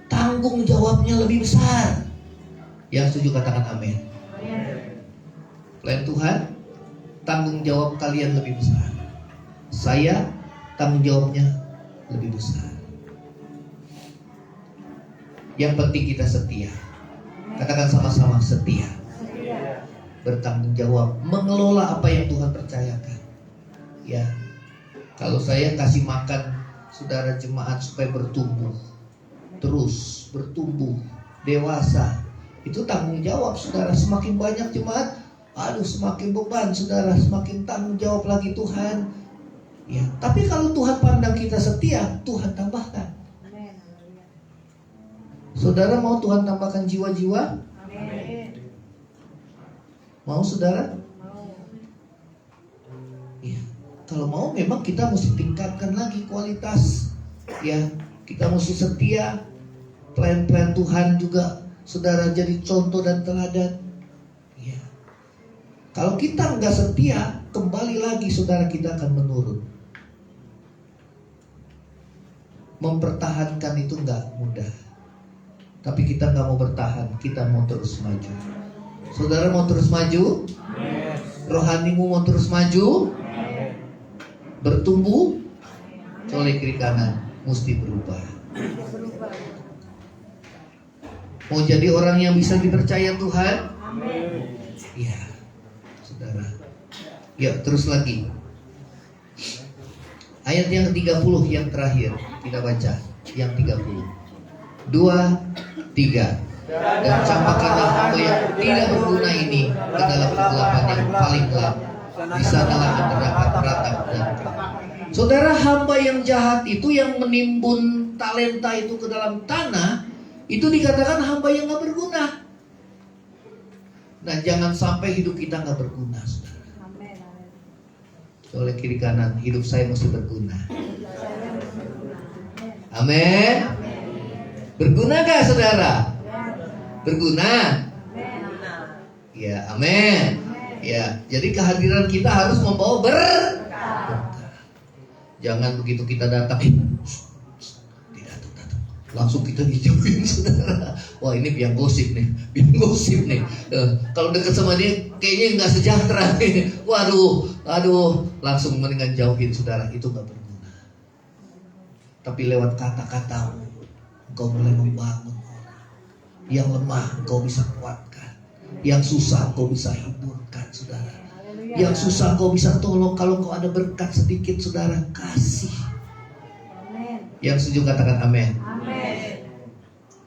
Speaker 1: tanggung jawabnya lebih besar. Yang setuju katakan amin. Pelayan Tuhan, tanggung jawab kalian lebih besar. Saya tanggung jawabnya lebih besar. Yang penting kita setia. Katakan sama-sama setia. Bertanggung jawab, mengelola apa yang Tuhan percayakan. Ya, kalau saya kasih makan saudara jemaat supaya bertumbuh, terus bertumbuh, dewasa, itu tanggung jawab saudara. Semakin banyak jemaat, aduh semakin beban saudara, semakin tanggung jawab lagi Tuhan. Ya, tapi kalau Tuhan pandang kita setia, Tuhan tambahkan. Saudara mau Tuhan tambahkan jiwa-jiwa? Mau saudara? Ya, kalau mau memang kita mesti tingkatkan lagi kualitas. Ya, kita mesti setia. Plan-plan Tuhan juga saudara jadi contoh dan teladan. Ya. Kalau kita nggak setia, kembali lagi saudara kita akan menurun. Mempertahankan itu nggak mudah. Tapi kita nggak mau bertahan, kita mau terus maju. Saudara mau terus maju? Rohanimu mau terus maju? Bertumbuh? Colek kiri kanan, mesti berubah. Mau jadi orang yang bisa dipercaya Tuhan? Ya, saudara. Ya, terus lagi. Ayat yang 30 yang terakhir kita baca, yang 30. 2, 3. Dan campakkanlah hamba yang tidak berguna ini ke dalam kegelapan yang paling gelap. Di sanalah terdapat ratap dan gelap. Saudara, hamba yang jahat itu yang menimbun talenta itu ke dalam tanah, itu dikatakan hamba yang gak berguna. Nah, jangan sampai hidup kita gak berguna, saudara. Oleh kiri kanan, hidup saya mesti berguna. Amin. Berguna gak saudara? Berguna? Ya, amin. Ya, jadi kehadiran kita harus membawa berkah. Jangan begitu kita datang, tidak datang, langsung kita dijauhin saudara. Wah, ini biang gosip nih, kalau dekat sama dia kayaknya nggak sejahtera nih. Waduh, langsung mendingan jauhin saudara, itu nggak berguna. Tapi lewat kata-katamu engkau mulai membangun orang. Yang lemah engkau bisa kuatkan. Yang susah engkau bisa hiburkan saudara. Yang susah engkau bisa tolong. Kalau engkau ada berkat sedikit saudara, kasih. Yang setuju katakan amin.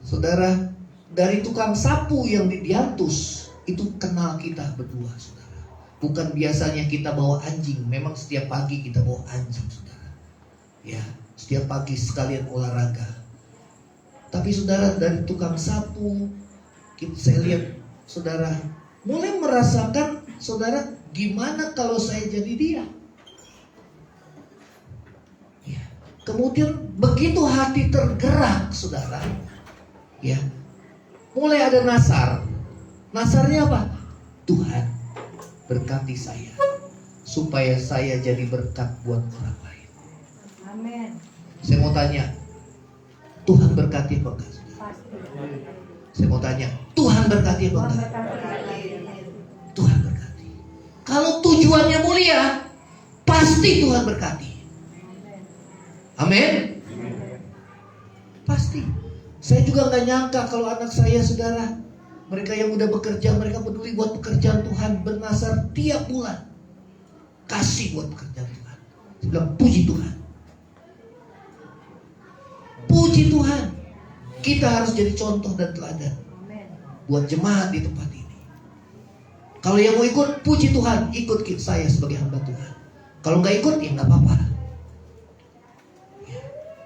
Speaker 1: Saudara, dari tukang sapu yang di Diantus itu kenal kita berdua saudara. Bukan biasanya kita bawa anjing. Memang setiap pagi kita bawa anjing saudara. Ya, setiap pagi sekalian olahraga. Tapi saudara, dari tukang sapu saya lihat saudara mulai merasakan saudara, gimana kalau saya jadi dia. Ya. Kemudian begitu hati tergerak saudara, ya, mulai ada nasar. Nasarnya apa? Tuhan berkati saya supaya saya jadi berkat buat orang lain. Amin. Saya mau tanya, Tuhan berkati apa enggak? Saya mau tanya, Tuhan berkati apa enggak? Tuhan berkati. Kalau tujuannya mulia, pasti Tuhan berkati. Amin. Pasti. Saya juga nggak nyangka kalau anak saya saudara, mereka yang udah bekerja, mereka peduli buat pekerjaan Tuhan, bernasar tiap bulan, kasih buat pekerjaan Tuhan. Saya bilang puji Tuhan. Puji Tuhan. Kita harus jadi contoh dan teladan buat jemaat di tempat ini. Kalau yang mau ikut, puji Tuhan, ikut saya sebagai hamba Tuhan. Kalau nggak ikut, ya nggak apa-apa. Ya.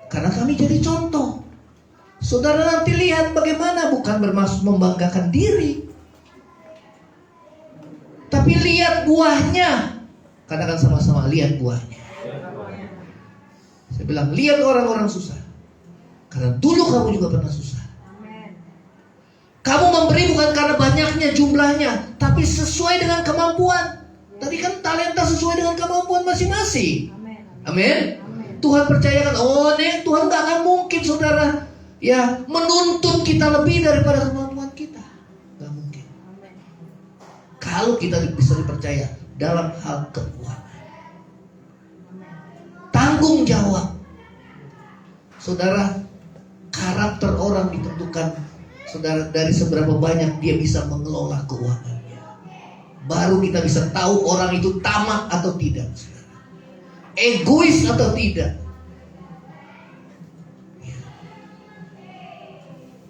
Speaker 1: Karena kami jadi contoh. Saudara nanti lihat bagaimana, bukan bermaksud membanggakan diri, tapi lihat buahnya. Katakan sama-sama, lihat buahnya. Saya bilang, lihat orang-orang susah. Karena dulu kamu juga pernah susah. Kamu memberi bukan karena banyaknya jumlahnya, tapi sesuai dengan kemampuan. Tadi kan talenta sesuai dengan kemampuan masing-masing. Amin. Tuhan percayakan. Oh, nih Tuhan gak akan mungkin saudara ya menuntut kita lebih daripada kemampuan kita. Gak mungkin. Kalau kita bisa dipercaya, dalam hal keuangan. Tanggung jawab. Saudara, karakter orang ditentukan, saudara, dari seberapa banyak dia bisa mengelola keuangannya. Baru kita bisa tahu orang itu tamak atau tidak, saudara. Egois atau tidak.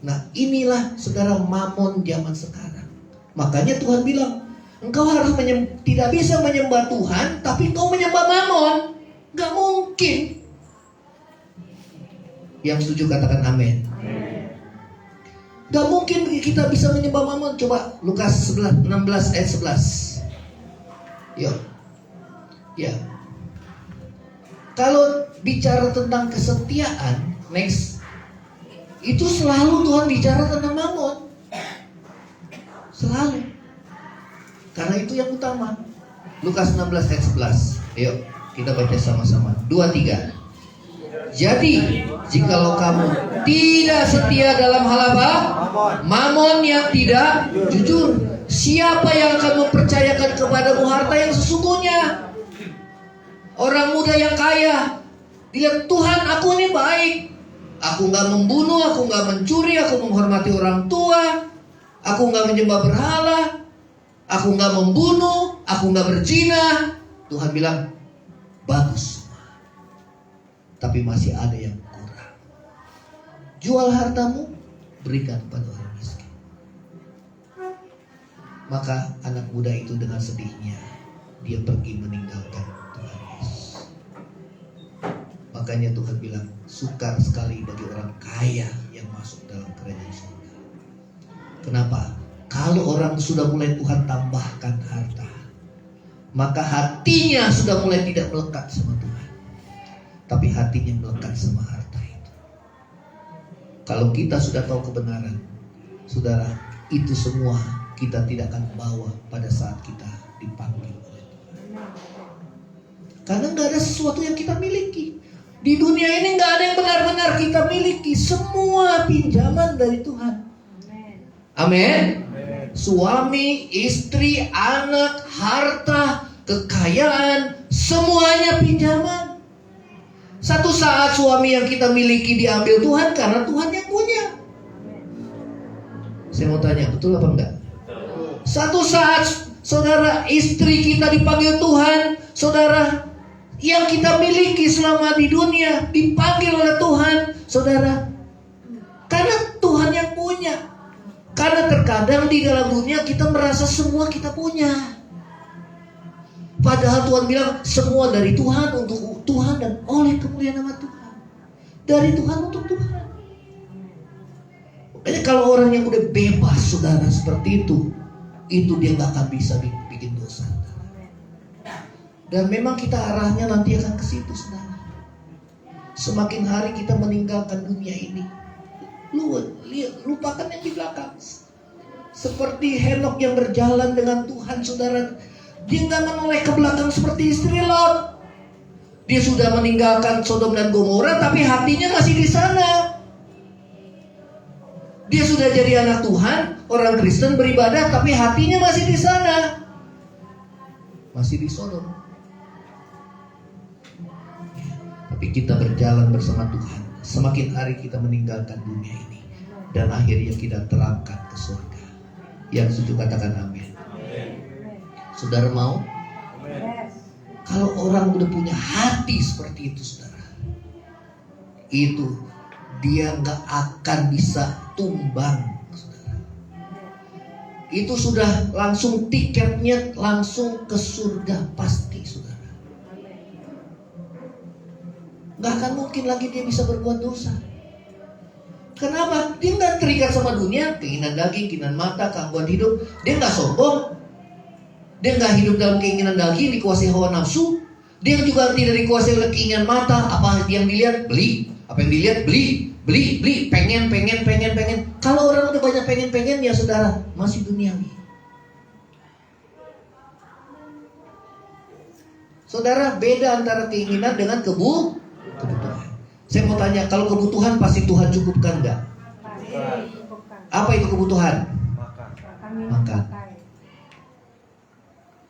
Speaker 1: Nah, inilah saudara mamon zaman sekarang. Makanya Tuhan bilang, engkau harus tidak bisa menyembah Tuhan, tapi engkau menyembah mamon. Gak mungkin. Yang setuju katakan amin. Gak mungkin kita bisa menyembah mamon. Coba Lukas 16 ayat 11. Yuk. Ya. Kalau bicara tentang kesetiaan, next, itu selalu Tuhan bicara tentang mamon. Selalu. Karena itu yang utama. Lukas 16 ayat 11. Ayo kita baca sama-sama. 2, 3. Jadi jikalau kamu tidak setia dalam hal apa? Mamon yang tidak jujur, siapa yang akan mempercayakan kepadamu harta yang sesungguhnya? Orang muda yang kaya, dia, Tuhan, aku ini baik. Aku gak membunuh, aku gak mencuri, aku menghormati orang tua, aku gak menyembah berhala, aku gak membunuh, aku gak berzina. Tuhan bilang, bagus. Tapi masih ada yang kurang. Jual hartamu, berikan pada orang miskin. Maka anak muda itu dengan sedihnya, dia pergi meninggalkan Tuhan Yesus. Makanya Tuhan bilang, sukar sekali bagi orang kaya yang masuk dalam kerajaan surga. Kenapa? Kalau orang sudah mulai Tuhan tambahkan harta, maka hatinya sudah mulai tidak melekat sama Tuhan, tapi hatinya melekat sama harta itu. Kalau kita sudah tahu kebenaran, saudara, itu semua kita tidak akan bawa pada saat kita dipanggil oleh Tuhan. Karena gak ada sesuatu yang kita miliki. Di dunia ini gak ada yang benar-benar kita miliki. Semua pinjaman dari Tuhan. Amin. Suami, istri, anak, harta, kekayaan, semuanya pinjaman. Satu saat suami yang kita miliki diambil Tuhan karena Tuhan yang punya. Saya mau tanya, betul apa enggak? Satu saat saudara, istri kita dipanggil Tuhan, saudara, yang kita miliki selama di dunia dipanggil oleh Tuhan, saudara, karena Tuhan yang punya. Karena terkadang di dalam dunia kita merasa semua kita punya, padahal Tuhan bilang semua dari Tuhan, untuk Tuhan, dan oleh kemuliaan nama Tuhan. Dari Tuhan untuk Tuhan. Makanya kalau orang yang udah bebas, saudara, seperti itu dia gak akan bisa bikin dosa. Dan memang kita arahnya nanti akan ke situ, saudara. Semakin hari kita meninggalkan dunia ini, lupakan yang di belakang. Seperti Henok yang berjalan dengan Tuhan, saudara, dia gak menoleh ke belakang seperti istri Lot. Dia sudah meninggalkan Sodom dan Gomora, tapi hatinya masih di sana. Dia sudah jadi anak Tuhan, orang Kristen beribadah, tapi hatinya masih di sana, masih di Sodom. Tapi kita berjalan bersama Tuhan, semakin hari kita meninggalkan dunia ini, dan akhirnya kita terangkat ke surga. Yang setuju katakan amin. Saudara mau? Kalau orang udah punya hati seperti itu, saudara, itu dia gak akan bisa tumbang, saudara. Itu sudah langsung tiketnya langsung ke surga pasti, saudara. Gak akan mungkin lagi dia bisa berbuat dosa. Kenapa? Dia gak terikat sama dunia, keinginan daging, keinginan mata, gangguan hidup. Dia gak sombong. Dia gak hidup dalam keinginan daging, dikuasai hawa nafsu. Dia juga tidak dikuasai oleh keinginan mata. Apa yang dilihat, beli. Apa yang dilihat, beli. Pengen. Kalau orang udah banyak pengen, ya saudara, masih duniawi. Saudara, beda antara keinginan dengan kebutuhan. Saya mau tanya, kalau kebutuhan pasti Tuhan cukupkan enggak? Apa itu kebutuhan? Makan.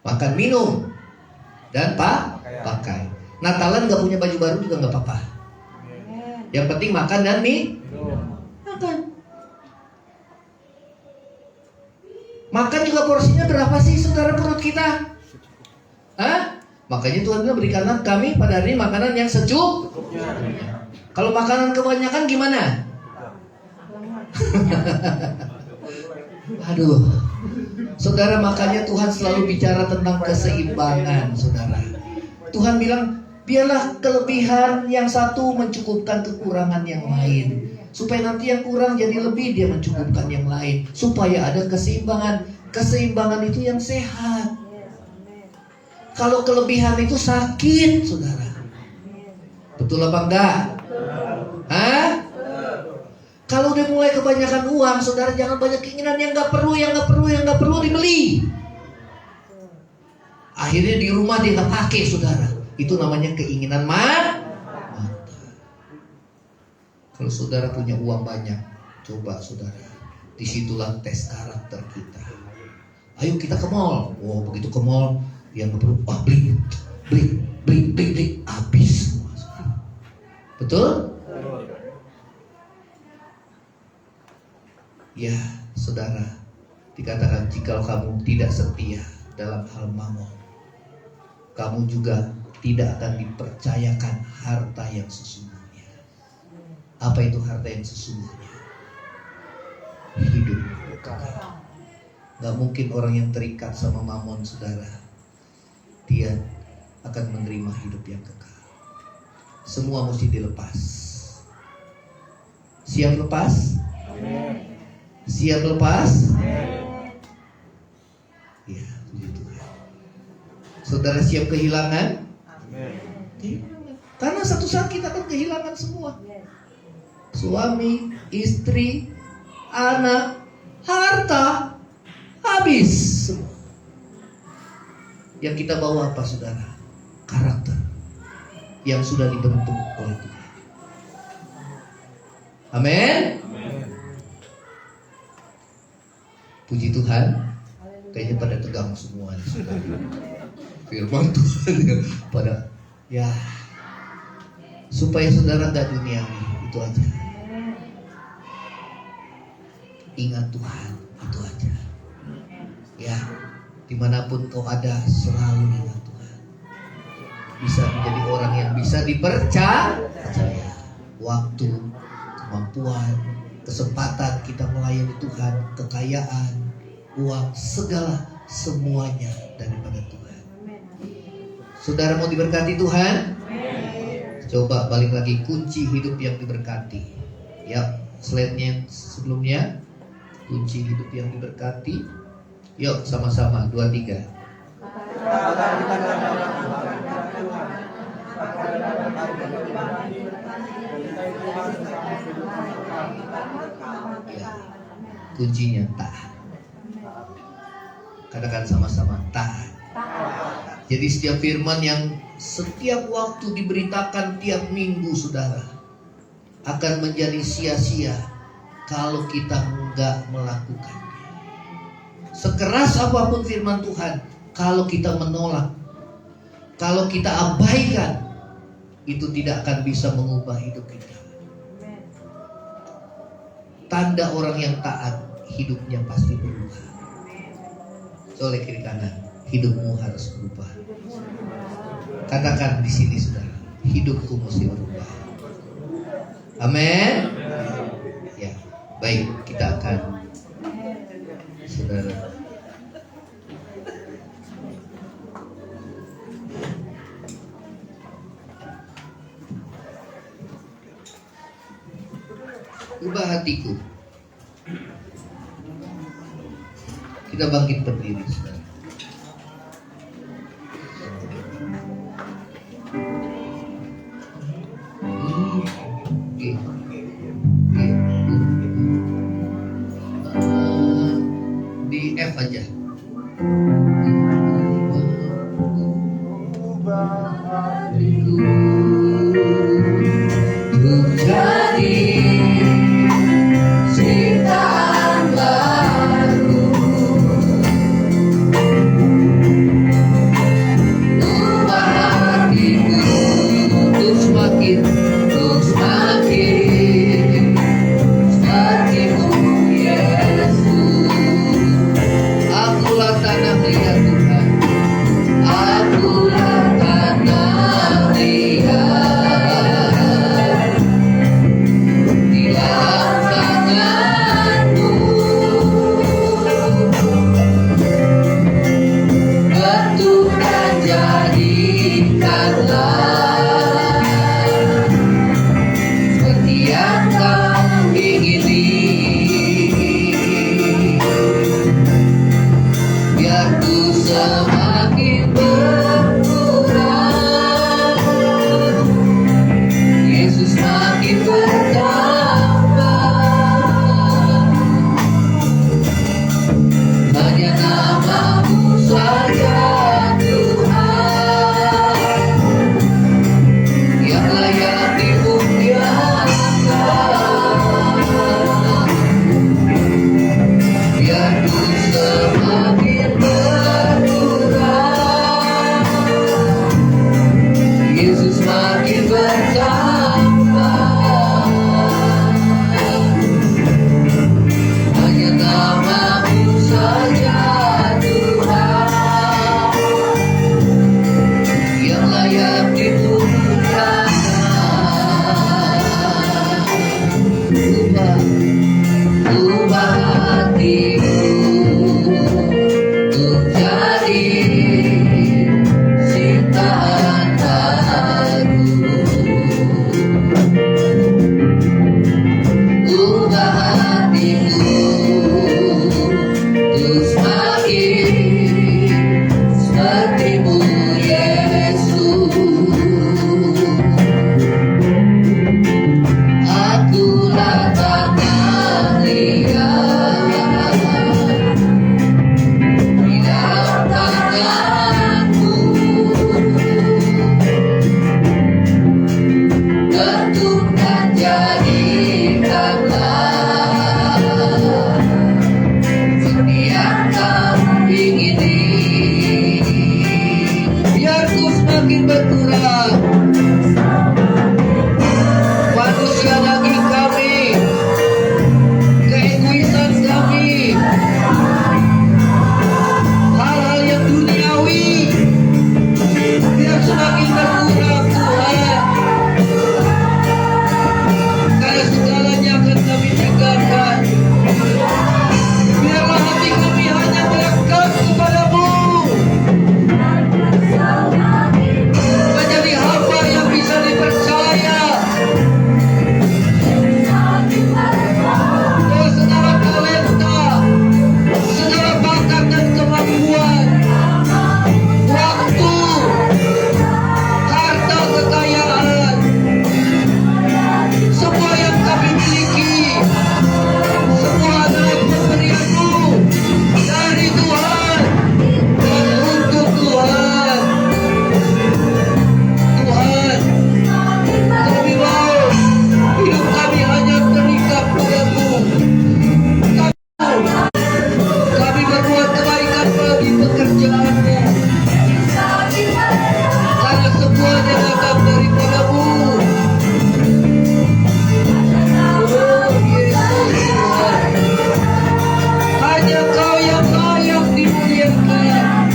Speaker 1: makan, minum, dan pakai. Natalan nggak punya baju baru juga nggak apa-apa. Yang penting makan dan makan. Makan juga porsinya berapa sih saudara perut kita? Hah? Makanya Tuhan bilang berikanlah kami pada hari ini makanan yang secukupnya. Kalau makanan kebanyakan gimana? Aduh, saudara, makanya Tuhan selalu bicara tentang keseimbangan, saudara. Tuhan bilang, biarlah kelebihan yang satu mencukupkan kekurangan yang lain, supaya nanti yang kurang jadi lebih, dia mencukupkan yang lain, supaya ada keseimbangan. Keseimbangan itu yang sehat. Kalau kelebihan itu sakit, saudara. Betul apa enggak? Hah? Kalau udah mulai kebanyakan uang, saudara, jangan banyak keinginan yang nggak perlu dibeli. Akhirnya di rumah dia nggak pakai, saudara. Itu namanya keinginan mata. Kalau saudara punya uang banyak, coba saudara, disitulah tes karakter kita. Ayo kita ke mall. Oh, begitu ke mall, dia nggak perlu. Wah, beli, habis semua. Betul? Ya, saudara, dikatakan jika kamu tidak setia dalam hal mamon, kamu juga tidak akan dipercayakan harta yang sesungguhnya. Apa itu harta yang sesungguhnya? Hidup kekal. Gak mungkin orang yang terikat sama mamon, saudara, dia akan menerima hidup yang kekal. Semua mesti dilepas. Siap lepas? Siap lepas? Ya, puji Tuhan. Saudara siap kehilangan? Karena satu saat kita akan kehilangan semua. Suami, istri, anak, harta, habis semua. Yang kita bawa apa, saudara? Karakter yang sudah dibentuk oleh Tuhan. Amin. Puji Tuhan. Kayaknya pada tegang semua. Firman Tuhan pada, ya, supaya saudara gak duniawi, itu aja. Ingat Tuhan, itu aja. Ya, dimanapun kau ada, selalu ingat Tuhan. Bisa menjadi orang yang bisa dipercaya. Waktu, kemampuan, kesempatan kita melayani Tuhan, kekayaan, uang, segala semuanya daripada Tuhan. Saudara mau diberkati Tuhan? Coba balik lagi, kunci hidup yang diberkati. Ya, slide-nya yang sebelumnya, kunci hidup yang diberkati. Yuk sama-sama 2, 3. Ya, kuncinya taat. Katakan sama-sama, taat. Jadi setiap firman yang setiap waktu diberitakan tiap minggu, saudara, akan menjadi sia-sia kalau kita enggak melakukannya. Sekeras apapun firman Tuhan, kalau kita menolak, kalau kita abaikan, itu tidak akan bisa mengubah hidup kita. Tanda orang yang taat, hidupnya pasti berubah. Oleh kiri kanan, hidupmu harus berubah. Katakan di sini, saudara, hidupku mesti berubah. Amin. Ya, baik, kita akan, saudara, ubah hatiku. Kita bangkit berdiri, saudara. Di F aja. Ubah hatiku menjadi ciptaan baru. ubah hatiku untuk jadi ciptaan baru. Ubah hatiku untuk semakin seperti-Mu Yesus. Akulah tanah liat di dalam tanganmu, tentukan jadikanlah seperti yang Kau ingini. Biar ku semakin berkurang manusia daging kami, keegoisan kami, hal-hal yang duniawi, biar semakin berkurang Tuhan, karena segalanya akan kami tinggalkan. Biarlah hati kami hanya melekat kepadamu, menjadi hamba yang bisa dipercaya. Oh, segala talenta, segala bakat dan kemampuan, waktu, harta kekayaan, semua yang kami miliki, semua adalah pemberian-Mu dari Tuhan dan untuk Tuhan. Tuhan, kami mau hidup kami hanya terikat padamu. Kami berbuat kebaikan bagi pekerjaan-Mu, karena semuanya datang daripada-Mu. Oh Yesus Tuhan, hanya Kau yang layak dimuliakan.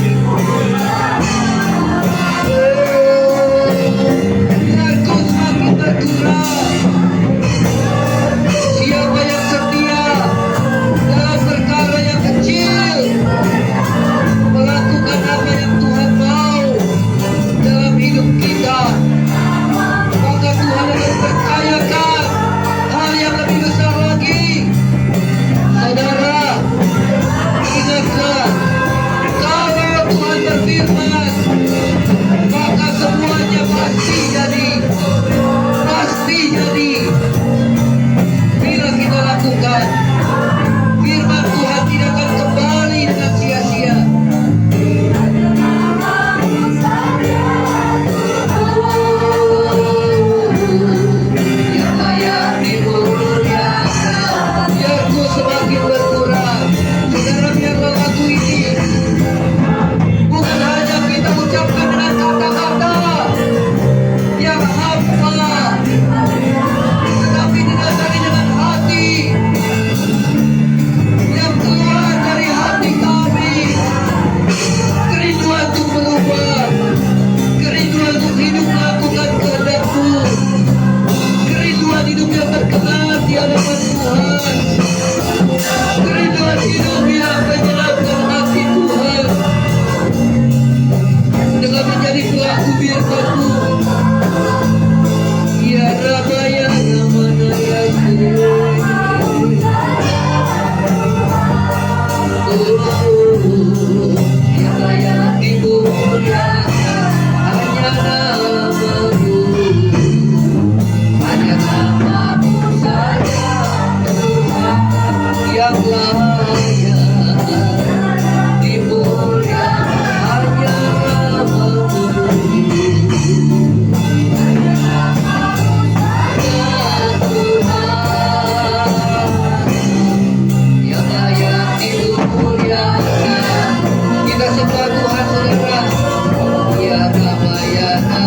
Speaker 1: Biar Kau semakin berkurang. Siapa yang setia dalam perkara yang kecil, melakukan apa yang Tuhan mau dalam hidup kita, maka Tuhan akan percayakan hal yang lebih besar lagi. Saudara, ingatlah, kalau Tuhan berfirman, maka semuanya pasti jadi. Pasti jadi. Bila kita lakukan, firman Tuhan tidak akan kembali dengan sia-sia. Yang layak dimuliakan, biarku semakin berkurang. Saudara, biarlah lagu ini bukan hanya kita ucapkan dengan kata-kata yang hafal, tetapi didasari dengan hati yang keluar dari hati kami. Kerinduan untuk berubah, kerinduan untuk hidup melakukan kehendak-Mu, kerinduan hidup yang berkenan di hadapan Tuhan, kerinduan hidup yang menyenangkan hati Tuhan, dengan menjadi pelaku firman-Mu. Ya Rabaya namana Yesus. Yang layak dimuliakan hanya nama-Mu, hanya nama-Mu saja Tuhan yang layak dimuliakan, hanya nama-Mu. Yang layak dimuliakan, kita sembah Tuhan saudara. Ya Rabbana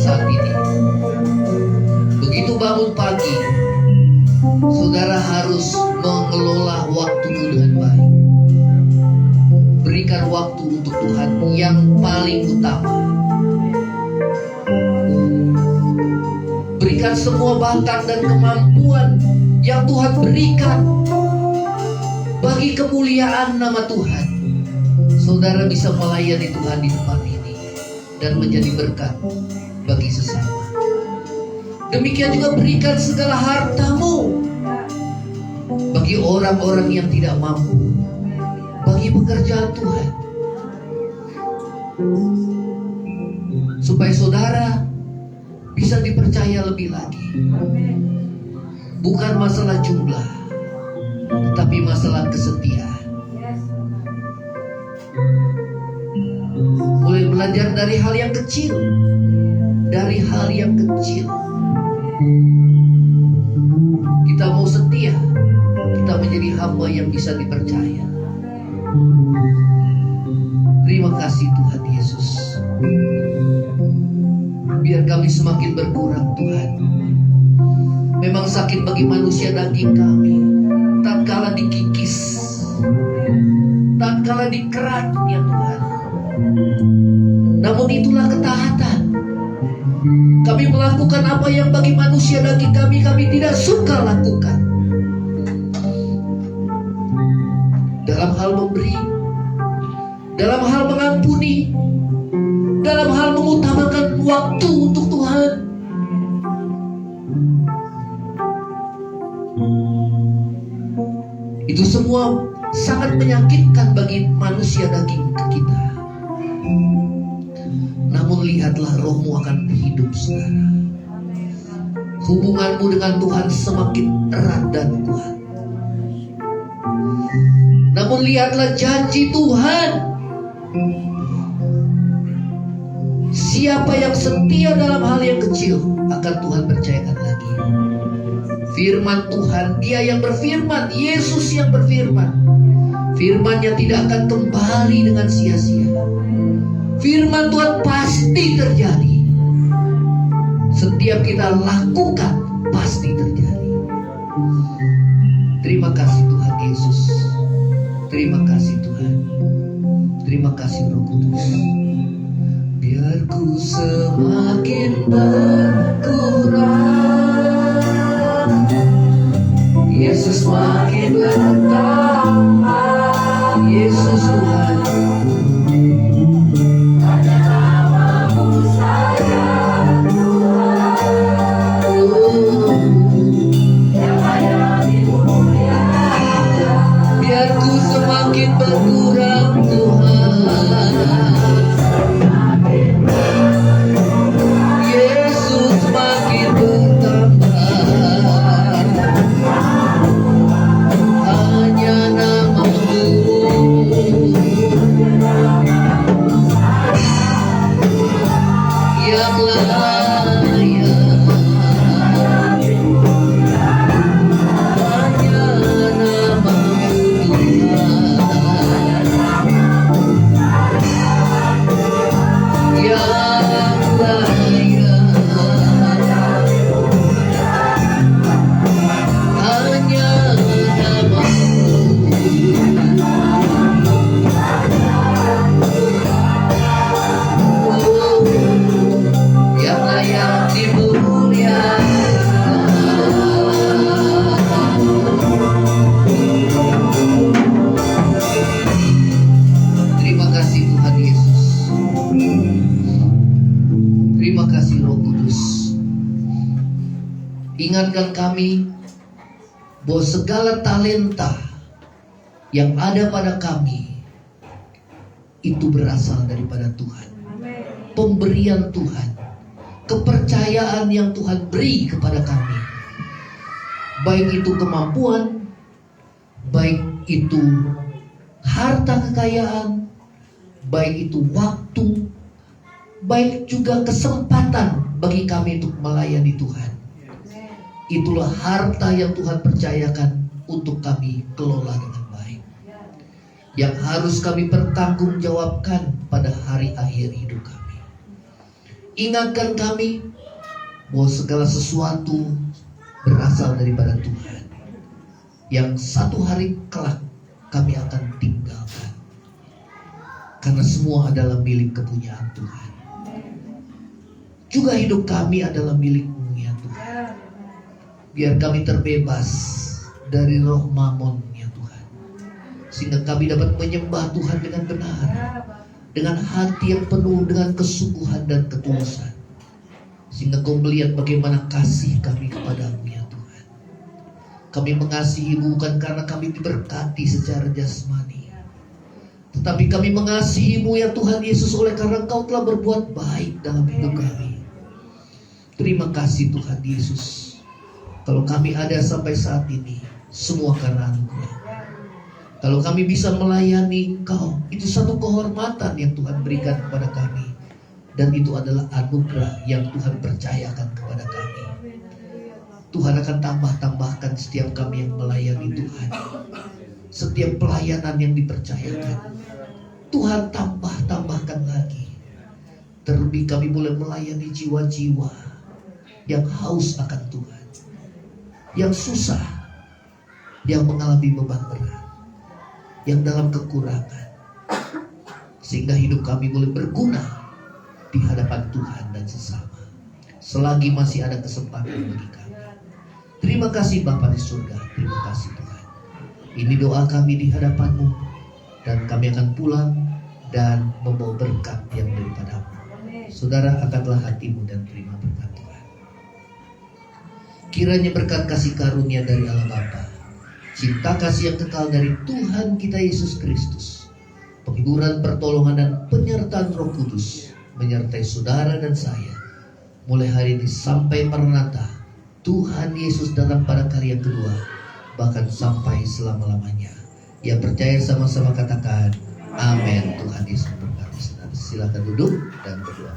Speaker 1: saat ini. Begitu bangun pagi, saudara harus mengelola waktumu dengan baik. Berikan waktu untuk Tuhan yang paling utama. Berikan semua bakat dan kemampuan yang Tuhan berikan bagi kemuliaan nama Tuhan. Saudara bisa melayani Tuhan di tempat ini dan menjadi berkat bagi sesama. Demikian juga berikan segala hartamu bagi orang-orang yang tidak mampu, bagi pekerjaan Tuhan, supaya saudara bisa dipercaya lebih lagi. Bukan masalah jumlah, tetapi masalah kesetiaan. Mulai belajar dari hal yang kecil, dari hal yang kecil. Kita mau setia, kita menjadi hamba yang bisa dipercaya. Terima kasih Tuhan Yesus. Biar kami semakin berkurang Tuhan. Memang sakit bagi manusia daging kami, tatkala dikikis, tatkala dikerat ya Tuhan. Namun itulah ketaatan. Kami melakukan apa yang bagi manusia daging kami tidak suka lakukan. Dalam hal memberi, dalam hal mengampuni, dalam hal mengutamakan waktu untuk Tuhan. Itu semua sangat menyakitkan bagi manusia daging kita. Namun lihatlah rohmu akan hidup saudara. Hubunganmu dengan Tuhan semakin erat dan kuat. Namun lihatlah janji Tuhan. Siapa yang setia dalam hal yang kecil akan Tuhan percayakan lagi. Firman Tuhan, Dia yang berfirman, Yesus yang berfirman. Firman-Nya tidak akan kembali dengan sia-sia. Firman Tuhan pasti terjadi. Setiap kita lakukan pasti terjadi. Terima kasih Tuhan Yesus. Terima kasih Tuhan. Terima kasih Roh Kudus. Biar ku semakin berkurang, Yesus makin bertambah. Yesus Tuhan. Semakin berkurang Tuhan, Yesus makin bertambah. Hanya nama-Mu yang layak. Ingatkan kami bahwa segala talenta yang ada pada kami itu berasal daripada Tuhan. Pemberian Tuhan, kepercayaan yang Tuhan beri kepada kami, baik itu kemampuan, baik itu harta kekayaan, baik itu waktu, baik juga kesempatan bagi kami untuk melayani Tuhan. Itulah harta yang Tuhan percayakan untuk kami kelola dengan baik, yang harus kami pertanggungjawabkan pada hari akhir hidup kami. Ingatkan kami bahwa segala sesuatu berasal daripada Tuhan, yang satu hari kelak kami akan tinggalkan, karena semua adalah milik kepunyaan Tuhan. Juga hidup kami adalah milik-Mu ya Tuhan. Biar kami terbebas dari roh mamon ya Tuhan, sehingga kami dapat menyembah Tuhan dengan benar, dengan hati yang penuh dengan kesungguhan dan ketulusan, sehingga Kau melihat bagaimana kasih kami kepadamu ya Tuhan. Kami mengasihi-Mu bukan karena kami diberkati secara jasmani, tetapi kami mengasihi-Mu ya Tuhan Yesus oleh karena Engkau telah berbuat baik dalam hidup kami. Terima kasih Tuhan Yesus. Kalau kami ada sampai saat ini, semua karena anugerah. Kalau kami bisa melayani Engkau, itu satu kehormatan yang Tuhan berikan kepada kami. Dan itu adalah anugerah yang Tuhan percayakan kepada kami. Tuhan akan tambah-tambahkan setiap kami yang melayani Tuhan. Setiap pelayanan yang dipercayakan, Tuhan tambah-tambahkan lagi. Terlebih kami mulai melayani jiwa-jiwa yang haus akan Tuhan, yang susah, yang mengalami beban berat, yang dalam kekurangan, sehingga hidup kami boleh berguna di hadapan Tuhan dan sesama, selagi masih ada kesempatan bagi kami. Terima kasih Bapa di surga, terima kasih Tuhan. Ini doa kami di hadapan-Mu, dan kami akan pulang dan membawa berkat yang daripada-Mu. Saudara, angkatlah hatimu dan terima berkat Tuhan. Kiranya berkat kasih karunia dari Allah Bapa, cinta kasih yang kekal dari Tuhan kita Yesus Kristus, penghiburan, pertolongan, dan penyertaan Roh Kudus menyertai saudara dan saya mulai hari ini sampai Maranatha, Tuhan Yesus datang pada kali yang kedua, bahkan sampai selama-lamanya. Yang percaya sama-sama katakan amin. Tuhan Yesus berkati. Silakan duduk dan berdoa.